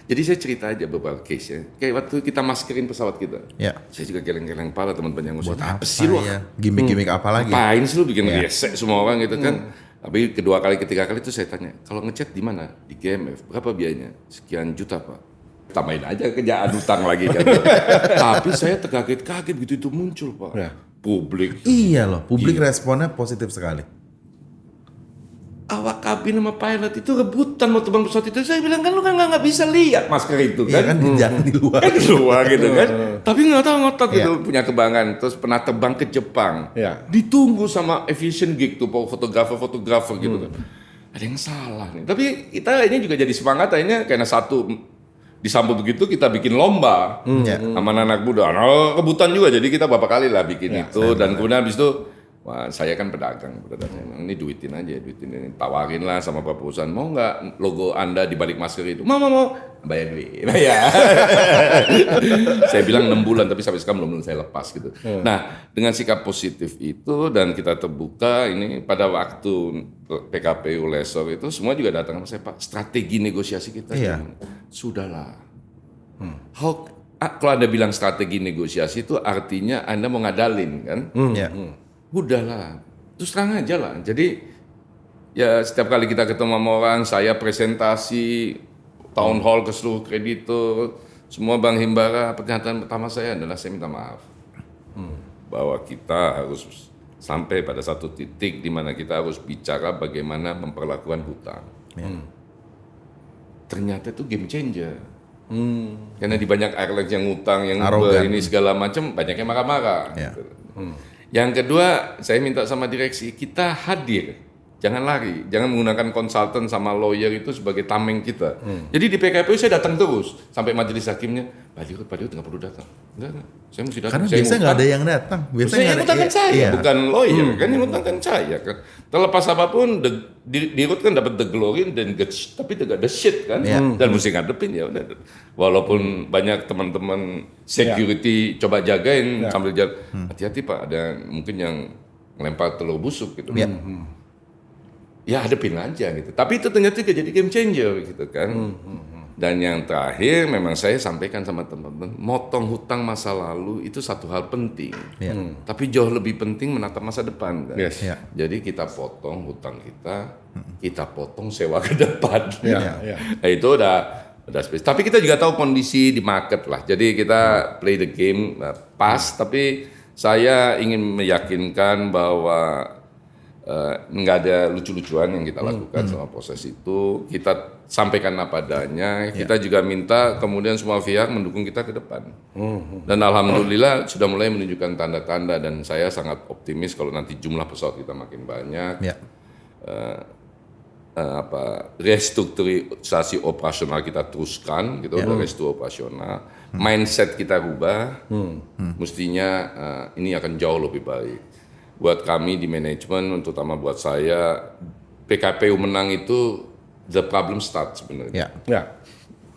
Jadi saya cerita aja beberapa case ya. Kayak waktu kita maskerin pesawat kita. Saya juga geleng-geleng kepala teman-teman yang ngusir. Apa sih lu? Gimik-gimik apa lagi? Ngapain sih lu bikin resek semua orang gitu kan. Tapi kedua kali, ketiga kali itu saya tanya, kalau ngechat di mana? Di GMF. Berapa biayanya? Sekian juta Pak. Tambahin aja kerjaan utang lagi kan. Tapi saya terkaget-kaget begitu itu muncul Pak. Publik. Iya loh, publik responnya positif sekali. Awak kabin sama pilot itu rebutan mau terbang pesawat itu. Saya bilang kan lu kan nggak bisa lihat masker itu kan. Iya kan di luar. Kan di luar gitu kan. Tapi nggak tahu ngotot gitu punya kebanggaan. Terus pernah terbang ke Jepang. Ditunggu sama aviation geek tuh fotografer gitu kan. Ada yang salah nih. Tapi kita ini juga jadi semangat akhirnya karena satu disambut begitu kita bikin lomba sama anak muda. Nah, rebutan juga jadi kita beberapa kali lah bikin itu dan kemudian habis itu wah, saya kan pedagang, ini duitin aja, ini tawarin lah sama beberapa perusahaan, mau nggak logo Anda di balik masker itu? Mau, bayar duit. Ya. Saya bilang 6 bulan, tapi sampai sekarang belum saya lepas gitu. Nah, dengan sikap positif itu dan kita terbuka, ini pada waktu PKPU Lesor itu semua juga datang sama saya, Pak, strategi negosiasi kita sudahlah. Kalau Anda bilang strategi negosiasi itu artinya Anda mau ngadalin kan? Udahlah, terus terang aja lah. Jadi ya setiap kali kita ketemu sama orang, saya presentasi town hall ke seluruh kreditur, semua Bank Himbara, pernyataan pertama saya adalah saya minta maaf bahwa kita harus sampai pada satu titik di mana kita harus bicara bagaimana memperlakukan hutang. Ternyata itu game changer. Karena di banyak airlines yang ngutang, yang ini segala macam, banyak yang marah-marah. Yang kedua, saya minta sama direksi, kita hadir. Jangan lari, jangan menggunakan konsultan sama lawyer itu sebagai tameng kita. Jadi di PKPU saya datang terus, sampai majelis hakimnya, Pak Dirut nggak perlu datang. Enggak, saya mesti datang. Karena biasanya nggak ada yang datang. Biasanya yang ngutangkan saya, bukan lawyer, kan yang ngutangkan saya. Kan. Terlepas apapun, Dirut kan dapat the glory dan tapi the shit kan, dan mesti ngadepin ya udah. Walaupun banyak teman-teman security coba jagain sambil jalan, hati-hati Pak, ada mungkin yang melempar telur busuk gitu. Ya hadepin aja gitu. Tapi itu ternyata jadi game changer gitu kan. Dan yang terakhir memang saya sampaikan sama teman-teman, motong hutang masa lalu itu satu hal penting. Tapi jauh lebih penting menatap masa depan kan. Yes. Jadi kita potong hutang kita potong sewa ke depan. Nah, itu udah spesies. Tapi kita juga tahu kondisi di market lah. Jadi kita play the game pas, tapi saya ingin meyakinkan bahwa nggak ada lucu-lucuan yang kita lakukan selama proses itu. Kita sampaikan apa adanya. Kita juga minta kemudian semua pihak mendukung kita ke depan. Dan alhamdulillah sudah mulai menunjukkan tanda-tanda dan saya sangat optimis kalau nanti jumlah pesawat kita makin banyak. Restrukturisasi operasional kita teruskan gitu, restu operasional. Mindset kita rubah. Mestinya ini akan jauh lebih baik. Buat kami di manajemen, terutama buat saya, PKPU menang itu the problem start sebenarnya.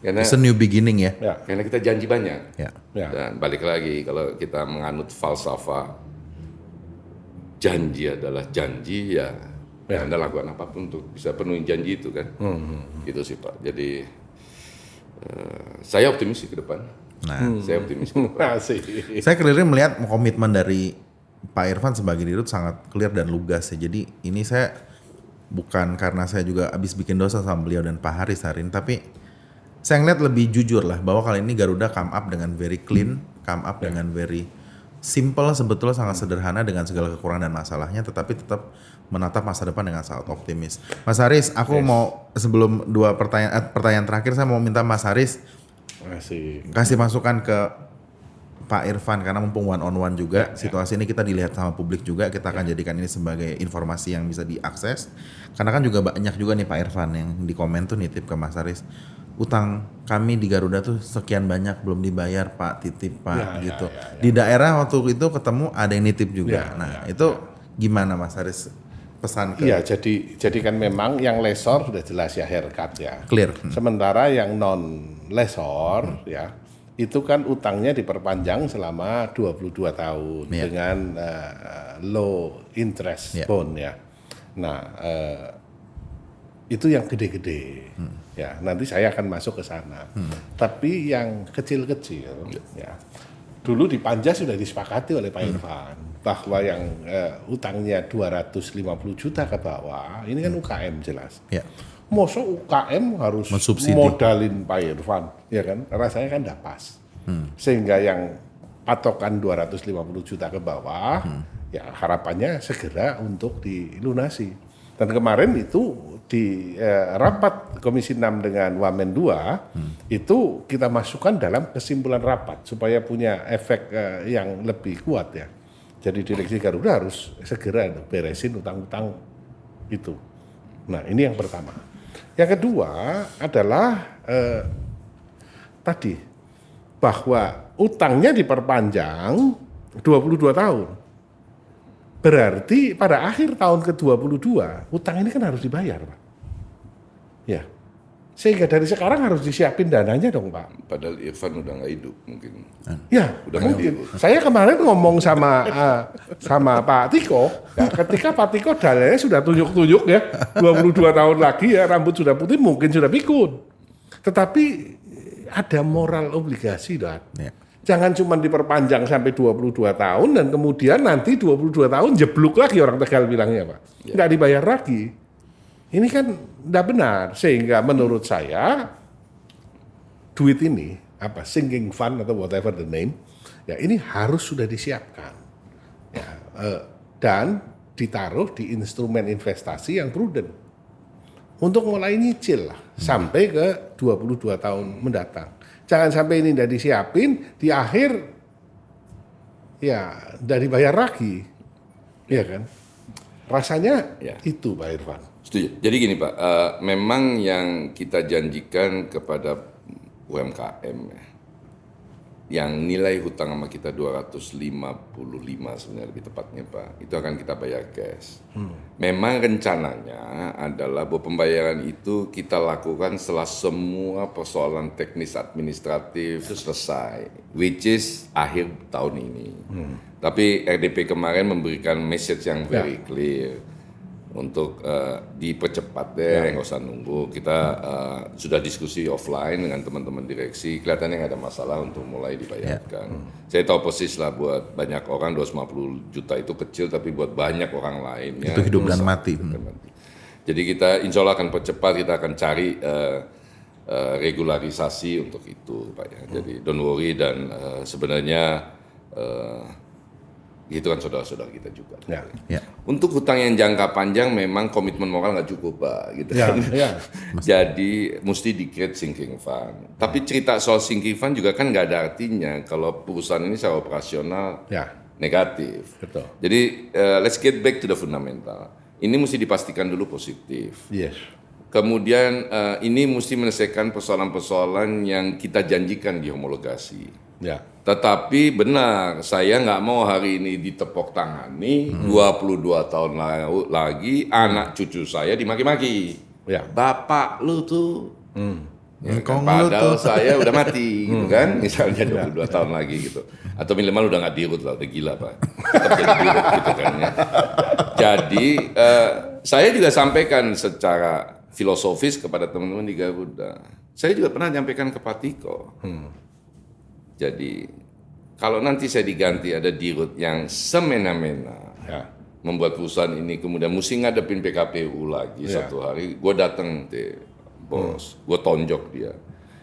Karena It's a new beginning ya. Karena kita janji banyak. Ya. Dan balik lagi kalau kita menganut falsafah janji adalah janji ya. Anda lakukan apapun untuk bisa penuhi janji itu kan. Gitu sih Pak. Jadi saya optimis ke depan. Saya optimis ke depan. Saya clearly melihat komitmen dari Pak Irfan sebagai dirut sangat clear dan lugas ya. Jadi ini saya bukan karena saya juga habis bikin dosa sama beliau dan Pak Haris hari ini, tapi saya ngeliat lebih jujur lah bahwa kali ini Garuda come up dengan very clean, come up dengan very simple, sebetulnya sangat sederhana dengan segala kekurangan dan masalahnya, tetapi tetap menatap masa depan dengan sangat optimis. Mas Haris, aku mau sebelum dua pertanyaan terakhir, saya mau minta Mas Haris kasih masukan ke Pak Irfan, karena mumpung one on one juga, situasi ini kita dilihat sama publik juga, kita akan jadikan ini sebagai informasi yang bisa diakses. Karena kan juga banyak juga nih Pak Irfan yang di komen tuh nitip ke Mas Haris, utang kami di Garuda tuh sekian banyak belum dibayar Pak, titip Pak gitu. Di daerah waktu itu ketemu ada yang nitip juga. Itu gimana Mas Haris pesan ke? Iya, jadi kan memang yang lesor sudah jelas ya haircut ya. Clear. Sementara yang non lesor ya, itu kan utangnya diperpanjang selama 22 tahun dengan low interest bond ya. Nah, itu yang gede-gede. Ya, nanti saya akan masuk ke sana. Tapi yang kecil-kecil ya. Dulu di Panja sudah disepakati oleh Pak Irfan bahwa yang utangnya 250 juta ke bawah, ini kan UKM jelas. Masa UKM harus mensubsidi, modalin Pak Irfan, ya kan? Rasanya kan tidak pas. Sehingga yang patokan 250 juta ke bawah, ya harapannya segera untuk dilunasi. Dan kemarin itu di rapat Komisi 6 dengan Wamen 2, itu kita masukkan dalam kesimpulan rapat supaya punya efek yang lebih kuat ya. Jadi direksi Garuda harus segera beresin utang-utang itu. Nah ini yang pertama. Yang kedua adalah tadi bahwa utangnya diperpanjang 22 tahun. Berarti pada akhir tahun ke-22 utang ini kan harus dibayar, Pak. Ya. Sehingga dari sekarang harus disiapin dananya dong, Pak. Padahal Irfan udah nggak hidup mungkin. Ya, udah mungkin. Saya kemarin ngomong sama Pak Tiko, ya, ketika Pak Tiko dalilnya sudah tunjuk-tunjuk ya, 22 tahun lagi ya, rambut sudah putih mungkin sudah pikun. Tetapi ada moral obligasi, Dan. Ya. Jangan cuma diperpanjang sampai 22 tahun dan kemudian nanti 22 tahun jeblok lagi orang Tegal bilangnya, Pak. Nggak dibayar lagi. Ini kan tidak benar, sehingga menurut saya duit ini apa sinking fund atau whatever the name, ya ini harus sudah disiapkan, ya, dan ditaruh di instrumen investasi yang prudent untuk mulai nyicil lah sampai ke 22 tahun mendatang. Jangan sampai ini tidak disiapin di akhir, ya tidak dibayar lagi, ya kan? Rasanya itu Pak Irfan. Setuju. Jadi gini Pak, memang yang kita janjikan kepada UMKM yang nilai hutang sama kita 255 sebenarnya lebih tepatnya Pak, itu akan kita bayar cash. Memang rencananya adalah bahwa pembayaran itu kita lakukan setelah semua persoalan teknis administratif selesai, which is akhir tahun ini. Tapi RDP kemarin memberikan message yang very clear. untuk dipercepat deh, nggak usah nunggu. Kita sudah diskusi offline dengan teman-teman direksi, kelihatannya nggak ada masalah untuk mulai dibayarkan. Saya tahu persis lah buat banyak orang 250 juta itu kecil, tapi buat banyak orang lainnya itu hidup dan mati. Jadi kita insya Allah akan percepat, kita akan cari regularisasi untuk itu, Pak ya. Jadi don't worry, dan sebenarnya itu kan saudara-saudara kita juga. Ya. Untuk hutang yang jangka panjang memang komitmen moral nggak cukup, Pak. Gitu kan. Jadi mesti di-create sinking fund. Tapi cerita soal sinking fund juga kan nggak ada artinya kalau perusahaan ini secara operasional negatif. Betul. Jadi let's get back to the fundamental. Ini mesti dipastikan dulu positif. Yes. Kemudian ini mesti menyelesaikan persoalan-persoalan yang kita janjikan di homologasi. Ya. Tetapi benar, saya nggak mau hari ini ditepok tangani, 22 tahun lagi anak cucu saya dimaki-maki. Ya. Bapak lu tuh, ya kan, Engkong lu padahal tuh. saya udah mati, gitu kan? Misalnya 22 tahun lagi gitu. Atau minimal udah nggak dirut lah, udah gila Pak. Tetap jadi dirut gitu kan ya. Jadi saya juga sampaikan secara filosofis kepada teman-teman di Garuda. Saya juga pernah nyampaikan ke Pak Tiko. Jadi kalau nanti saya diganti ada dirut yang semena-mena membuat perusahaan ini kemudian mesti ngadepin PKPU lagi satu hari, gue datang bos, gue tonjok dia.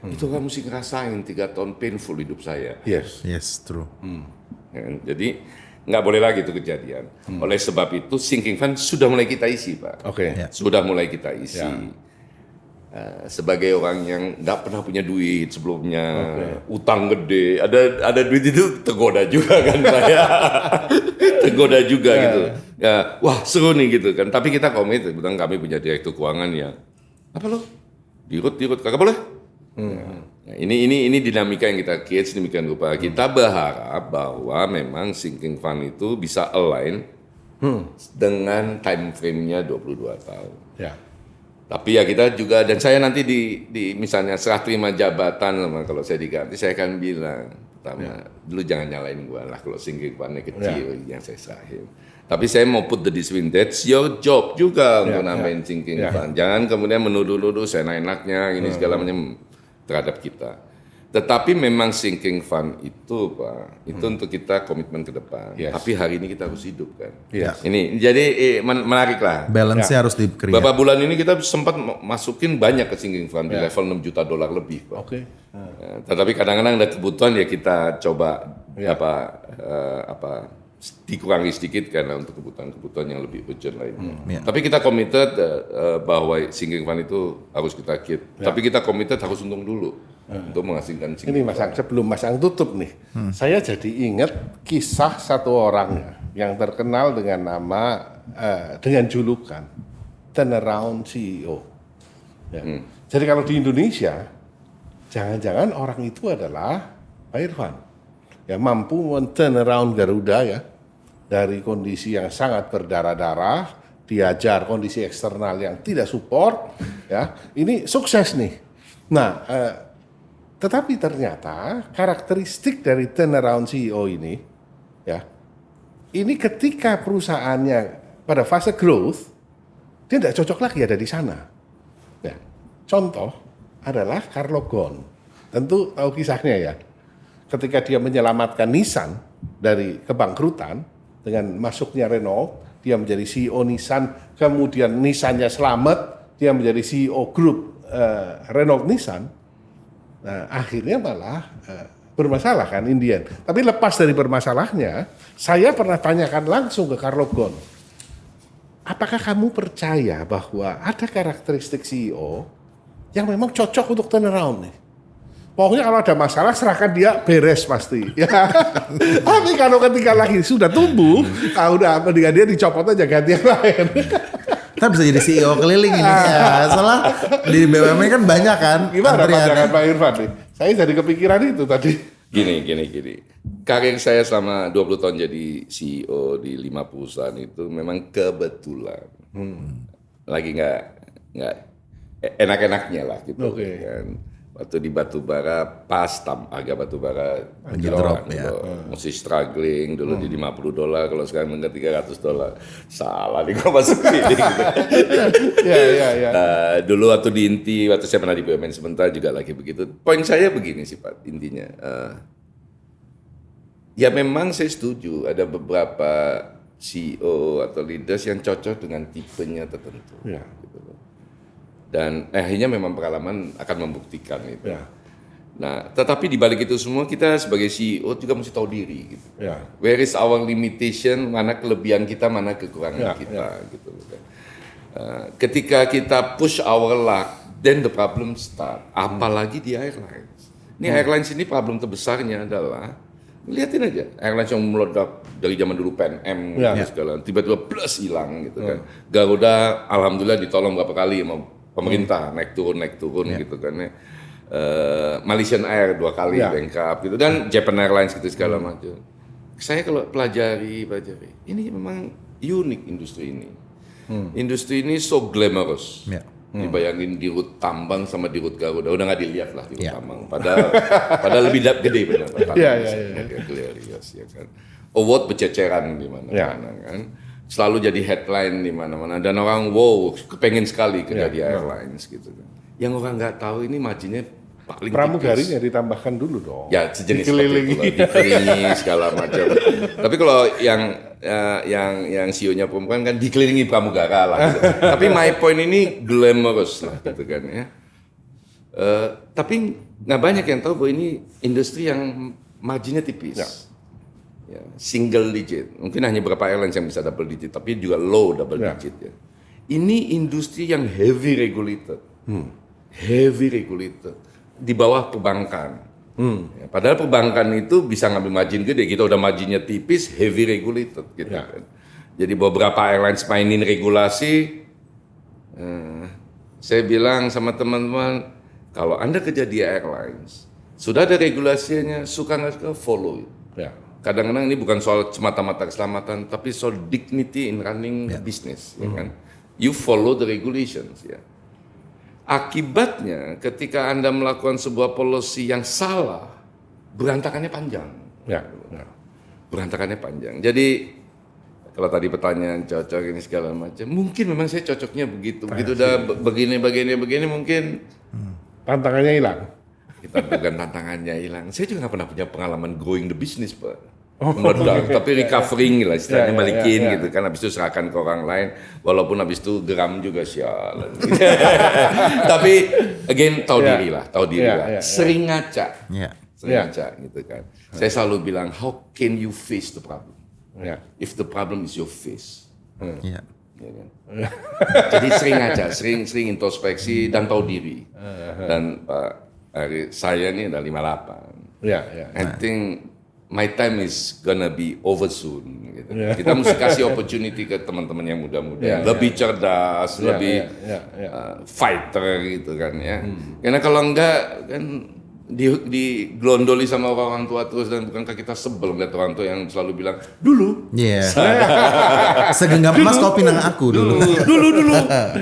Itu kan mesti ngerasain 3 tahun painful hidup saya. Yes. Yes, true. Jadi nggak boleh lagi itu kejadian. Oleh sebab itu sinking fund sudah mulai kita isi, Pak. Oke. Sudah mulai kita isi. Sebagai orang yang nggak pernah punya duit sebelumnya, utang gede, ada duit itu tergoda juga kan saya, tergoda juga gitu. Ya, wah seru nih gitu kan. Tapi kita komit, bilang kami punya direktur keuangan ya. Apa lo? Dirut kagak boleh. Nah, ini dinamika yang kita create sedemikian rupa. Kita berharap bahwa memang sinking fund itu bisa align dengan time frame-nya 22 tahun. Ya. Tapi ya kita juga, dan saya nanti di misalnya serah terima jabatan, kalau saya diganti, saya akan bilang, pertama, dulu jangan nyalain gua lah kalau sinking fund-nya kecil yang saya serahin. Tapi saya mau put the discipline, that's your job juga untuk nambahin sinking fund. Jangan kemudian menuduh-nuduh saya enaknya, ini segala macam terhadap kita. Tetapi memang sinking fund itu, Pak, itu untuk kita komitmen ke depan. Tapi hari ini kita harus hidup kan. Ini jadi menarik lah. Balance-nya harus di-create. Beberapa bulan ini kita sempat masukin banyak ke sinking fund di level $6 juta lebih, Pak. Oke. Tetapi kadang-kadang ada kebutuhan ya kita coba dikurangi sedikit karena untuk kebutuhan-kebutuhan yang lebih urgent lainnya. Tapi kita committed bahwa sinking fund itu harus kita keep. Tapi kita committed harus untung dulu untuk menghasilkan sinking Ini Mas Ang, sebelum Mas Ang tutup nih, saya jadi ingat kisah satu orang yang terkenal dengan nama, dengan julukan turnaround CEO. Ya. Jadi kalau di Indonesia, jangan-jangan orang itu adalah Pak Irfan. Ya, mampu men-turnaround Garuda ya, dari kondisi yang sangat berdarah-darah, diajar kondisi eksternal yang tidak support, ya, ini sukses nih. Nah, tetapi ternyata karakteristik dari turnaround CEO ini, ya, ini ketika perusahaannya pada fase growth, dia tidak cocok lagi ada di sana. Ya. Contoh adalah Carlo Ghosn, tentu tahu kisahnya ya. Ketika dia menyelamatkan Nissan dari kebangkrutan dengan masuknya Renault, dia menjadi CEO Nissan, kemudian Nissannya selamat, dia menjadi CEO grup Renault Nissan. Nah, akhirnya malah bermasalah kan Indian. Tapi lepas dari bermasalahnya, saya pernah tanyakan langsung ke Carlo Ghosn, apakah kamu percaya bahwa ada karakteristik CEO yang memang cocok untuk turnaround nih? Pokoknya kalau ada masalah serahkan dia, beres pasti. Ya. Tapi kalau ketika lagi sudah tumbuh, udah dengan dia dicopot aja ganti yang lain. Kita bisa jadi CEO keliling ini ya. Soalnya di BUMN kan banyak kan. Gimana pandangan Pak Irfan nih? Saya jadi kepikiran itu tadi. Gini. Karir saya selama 20 tahun jadi CEO di 5 perusahaan itu memang kebetulan. Lagi nggak enak-enaknya lah gitu kan. Waktu di batubara pas harga batubara drop gitu. ya. Masih struggling dulu di $50, kalau sekarang menurut $300. Salah nih kalau masuk sini gitu. Dulu waktu di Inti, waktu saya pernah di BUMN sebentar juga lagi begitu. Poin saya begini sih Pak, intinya. Ya memang saya setuju ada beberapa CEO atau leaders yang cocok dengan tipenya tertentu. Ya. Gitu. Dan akhirnya memang pengalaman akan membuktikan itu. Ya. Nah, tetapi di balik itu semua kita sebagai CEO juga mesti tahu diri. Gitu. Ya. Where is our limitation? Mana kelebihan kita, mana kekurangan kita. Gitu. Ketika kita push our luck, then the problem start. Apalagi di airlines. Ini airlines ini problem terbesarnya adalah lihatin aja airlines yang meledak dari zaman dulu PNM gitu segala, tiba-tiba plus hilang gitu kan. Garuda alhamdulillah ditolong berapa kali sama pemerintah naik turun gitu kan ya. Malaysian Air 2 kali bankrupt gitu dan Japan Airlines gitu segala macam. Saya kalau pelajari ini memang unik industri ini. Industri ini so glamorous. Dibayangin di rut tambang sama di rut Garuda udah nggak dilihat lah di rut tambang. Padahal lebih gede benar. Ya kan. Award berceceran di mana-mana kan. Selalu jadi headline di mana-mana dan orang wow kepengen sekali kerja di airlines gitu kan. Yang orang nggak tahu ini marginnya paling pramugarinya ditambahkan dulu dong. Ya sejenis dikelilingi segala macam. Tapi kalau yang CEO-nya perempuan kan dikelilingi pramugara lah. Gitu. Tapi my point ini glamorous lah gitu kan ya. Tapi nggak banyak yang tahu bahwa ini industri yang marginnya tipis. Ya, single digit. Mungkin hanya beberapa airlines yang bisa double digit, tapi juga low double digit ya. Ini industri yang heavy regulated. Heavy regulated. Di bawah perbankan. Ya, padahal perbankan itu bisa ngambil margin gede, kita udah marginnya tipis, heavy regulated gitu kan. Jadi beberapa airlines mainin regulasi, saya bilang sama teman-teman, kalau Anda kerja di airlines, sudah ada regulasinya, suka nggak suka follow it. Kadang-kadang ini bukan soal semata-mata keselamatan, tapi soal dignity in running business, ya kan? You follow the regulations, ya. Akibatnya, ketika Anda melakukan sebuah policy yang salah, berantakannya panjang. Berantakannya panjang. Jadi, kalau tadi pertanyaan cocok ini segala macam, mungkin memang saya cocoknya begitu. Begitu udah begini, mungkin tantangannya hilang. Kita bukan tantangannya hilang. Saya juga nggak pernah punya pengalaman growing the business, Pak. Meledak, tapi recovering lah istilahnya, balikin gitu kan. Habis itu serahkan ke orang lain. Walaupun habis itu geram juga sialan. Tapi again tahu diri lah. Sering ngaca. Sering ngaca gitu kan. Saya selalu bilang, how can you face the problem? If the problem is your face. Ya kan? Jadi sering ngaca, sering introspeksi dan tahu diri. Dan Pak saya ini udah 58. I think my time is gonna be over soon. Gitu. Kita mesti kasih opportunity ke teman-teman yang muda-muda, lebih cerdas, lebih fighter gitu kan ya. Karena kalau enggak kan digelondoli sama orang tua terus dan bukankah kita sebel melihat orang tua yang selalu bilang dulu. Segenggam emas kau pinang aku dulu.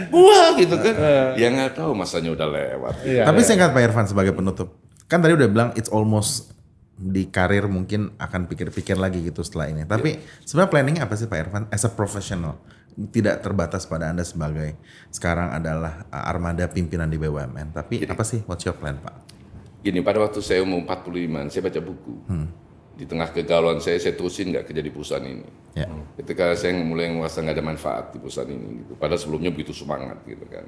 Gua gitu kan. Ya nggak tahu masanya udah lewat. Tapi singkat Pak Irfan sebagai penutup. Kan tadi udah bilang it's almost di karir mungkin akan pikir-pikir lagi gitu setelah ini. Tapi sebenarnya planningnya apa sih Pak Irfan as a professional? Tidak terbatas pada Anda sebagai sekarang adalah armada pimpinan di BUMN. Tapi apa sih what's your plan Pak? Gini, pada waktu saya umur 45, saya baca buku. Di tengah kegalauan saya terusin nggak kerja di perusahaan ini. Ketika saya mulai merasa nggak ada manfaat di perusahaan ini, gitu. Padahal sebelumnya begitu semangat, gitu kan.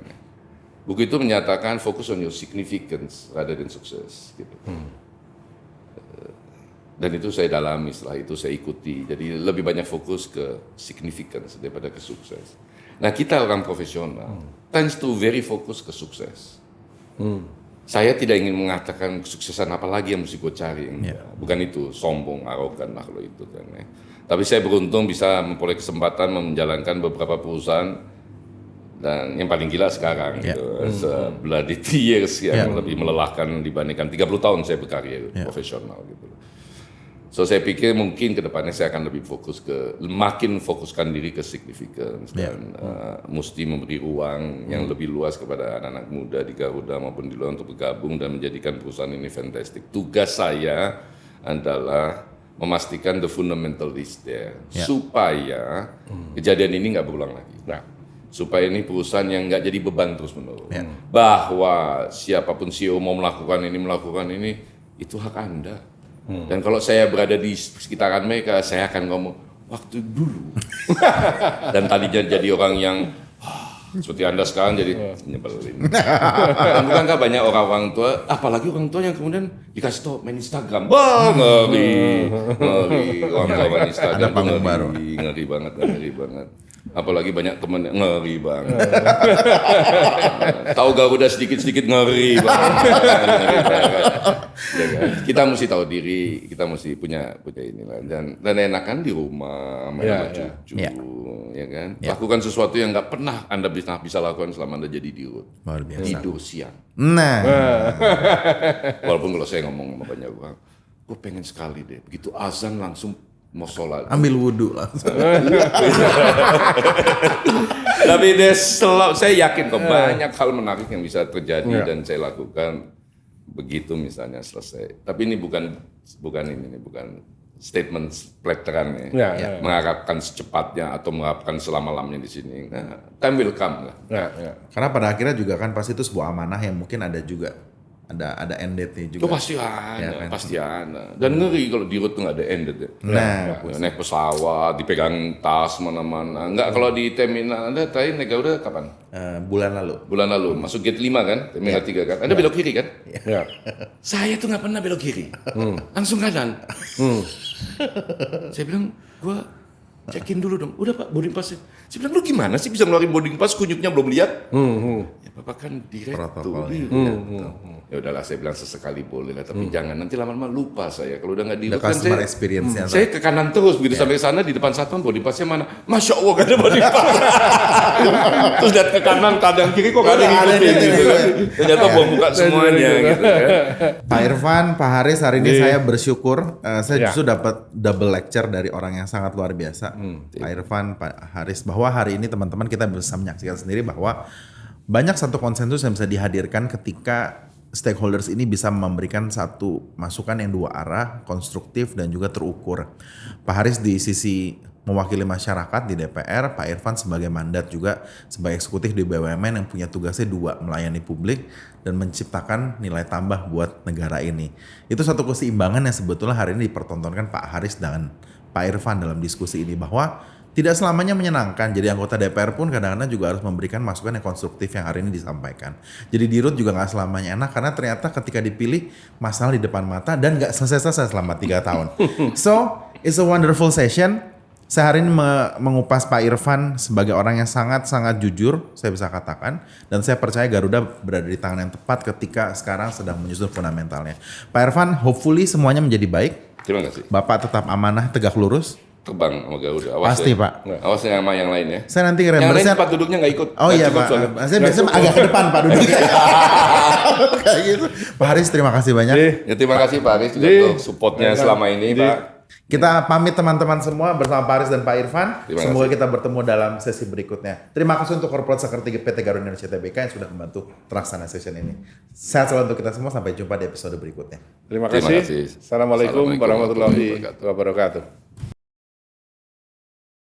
Buku itu menyatakan fokus on your significance rather than success, gitu. Dan itu saya dalami, setelah itu saya ikuti. Jadi lebih banyak fokus ke significance daripada ke sukses. Nah kita orang profesional, tends to very fokus ke sukses. Saya tidak ingin mengatakan kesuksesan apa lagi yang mesti gue cari. Bukan itu, sombong, arogan lah kalau itu kan. Tapi saya beruntung bisa memperoleh kesempatan menjalankan beberapa perusahaan dan yang paling gila sekarang gitu. Bloody years yang lebih melelahkan dibandingkan 30 tahun saya berkarya profesional gitu. So saya pikir mungkin ke depannya saya akan lebih makin fokuskan diri ke significance dan mesti memberi ruang yang lebih luas kepada anak-anak muda di Garuda maupun di luar untuk bergabung dan menjadikan perusahaan ini fantastic. Tugas saya adalah memastikan the fundamental is there supaya kejadian ini nggak berulang lagi. Nah, supaya ini perusahaan yang nggak jadi beban terus menerus. Bahwa siapapun CEO mau melakukan ini itu hak Anda. Dan kalau saya berada di sekitaran mereka, saya akan ngomong waktu dulu. Dan tadinya jadi orang yang seperti Anda sekarang jadi nyebelin. Dan bukankah banyak orang tua, apalagi orang tua yang kemudian dikasih tahu main Instagram. Wah, ngeri. Orang tua main Instagram. Ada panggung baru. Ngeri banget. Apalagi banyak teman ngeri banget. Tahu Garuda sedikit-sedikit ngeri banget. Ya kan? Kita mesti tahu diri, kita mesti punya inilah dan enakan di rumah sama cucu, ya kan. Lakukan sesuatu yang nggak pernah Anda bisa lakukan selama Anda jadi dirut. Tidur siang. Nah. Walaupun kalau saya ngomong sama banyak orang, gue pengen sekali deh, begitu azan langsung mau sholat. Ambil wudhu langsung. Tapi saya yakin kok banyak hal menarik yang bisa terjadi dan saya lakukan begitu misalnya selesai. Tapi ini bukan statement peleteran mengharapkan secepatnya atau mengharapkan selama-lamanya di sini. Nah, time will come lah. Karena pada akhirnya juga kan pasti itu sebuah amanah yang mungkin ada juga. Ada end date-nya juga. Oh, pasti ada. Dan ngeri kalau di road tuh nggak ada end date. Naik pesawat, dipegang tas mana-mana. Nggak kalau di terminal Anda tadi naik Garuda kapan? Bulan lalu. Masuk gate 5 kan? Terminal 3 kan? Anda belok kiri kan? Saya tuh nggak pernah belok kiri. Langsung kanan. Saya bilang, gua check-in dulu dong. Udah Pak, boarding pass. Saya bilang, lu gimana sih bisa ngeluarin boarding pass, kunyuknya belum lihat? Ya Bapak kan direktur. Ya udahlah, saya bilang sesekali boleh lah, tapi jangan nanti lama-lama lupa saya. Kalau udah nggak dirut kan saya ke kanan terus begitu sampai sana di depan satpam boarding passnya mana? Masya Allah gak ada boarding pass. Terus lihat ke kanan, kadang kiri kok gak ada ngikutin gitu kan. Ternyata bom buka semuanya gitu kan. Pak Irfan, Pak Haris, hari ini saya bersyukur saya justru dapat double lecture dari orang yang sangat luar biasa. Pak Irfan, Pak Haris, bahwa hari ini teman-teman kita bisa menyaksikan sendiri bahwa banyak satu konsensus yang bisa dihadirkan ketika stakeholders ini bisa memberikan satu masukan yang dua arah, konstruktif dan juga terukur. Pak Haris di sisi mewakili masyarakat di DPR, Pak Irfan sebagai mandat juga sebagai eksekutif di BUMN yang punya tugasnya dua, melayani publik dan menciptakan nilai tambah buat negara ini. Itu satu keseimbangan yang sebetulnya hari ini dipertontonkan Pak Haris dan Pak Irfan dalam diskusi ini, bahwa tidak selamanya menyenangkan. Jadi anggota DPR pun kadang-kadang juga harus memberikan masukan yang konstruktif yang hari ini disampaikan. Jadi dirut juga gak selamanya enak karena ternyata ketika dipilih masalah di depan mata dan gak selesai-selesai selama 3 tahun. So, it's a wonderful session. Saya hari ini mengupas Pak Irfan sebagai orang yang sangat-sangat jujur, saya bisa katakan. Dan saya percaya Garuda berada di tangan yang tepat ketika sekarang sedang menyusun fundamentalnya. Pak Irfan, hopefully semuanya menjadi baik. Terima kasih. Bapak tetap amanah, tegak lurus. Terbang sama Garuda. Pasti Pak. Awas sama yang lain ya. Saya nanti yang lain tempat duduknya nggak ikut. Oh iya Pak. Saya biasanya agak ke depan Pak duduknya. Kayak gitu. Pak Haris, terima kasih banyak. Ya, terima kasih Pak Haris juga untuk supportnya selama ini Pak. Kita pamit teman-teman semua bersama Pak Haris dan Pak Irfan. Semoga kita bertemu dalam sesi berikutnya. Terima kasih untuk Corporate Secretary PT Garuda Indonesia Tbk yang sudah membantu terlaksana session ini. Sehat selalu untuk kita semua. Sampai jumpa di episode berikutnya. Terima kasih. Assalamualaikum warahmatullahi wabarakatuh.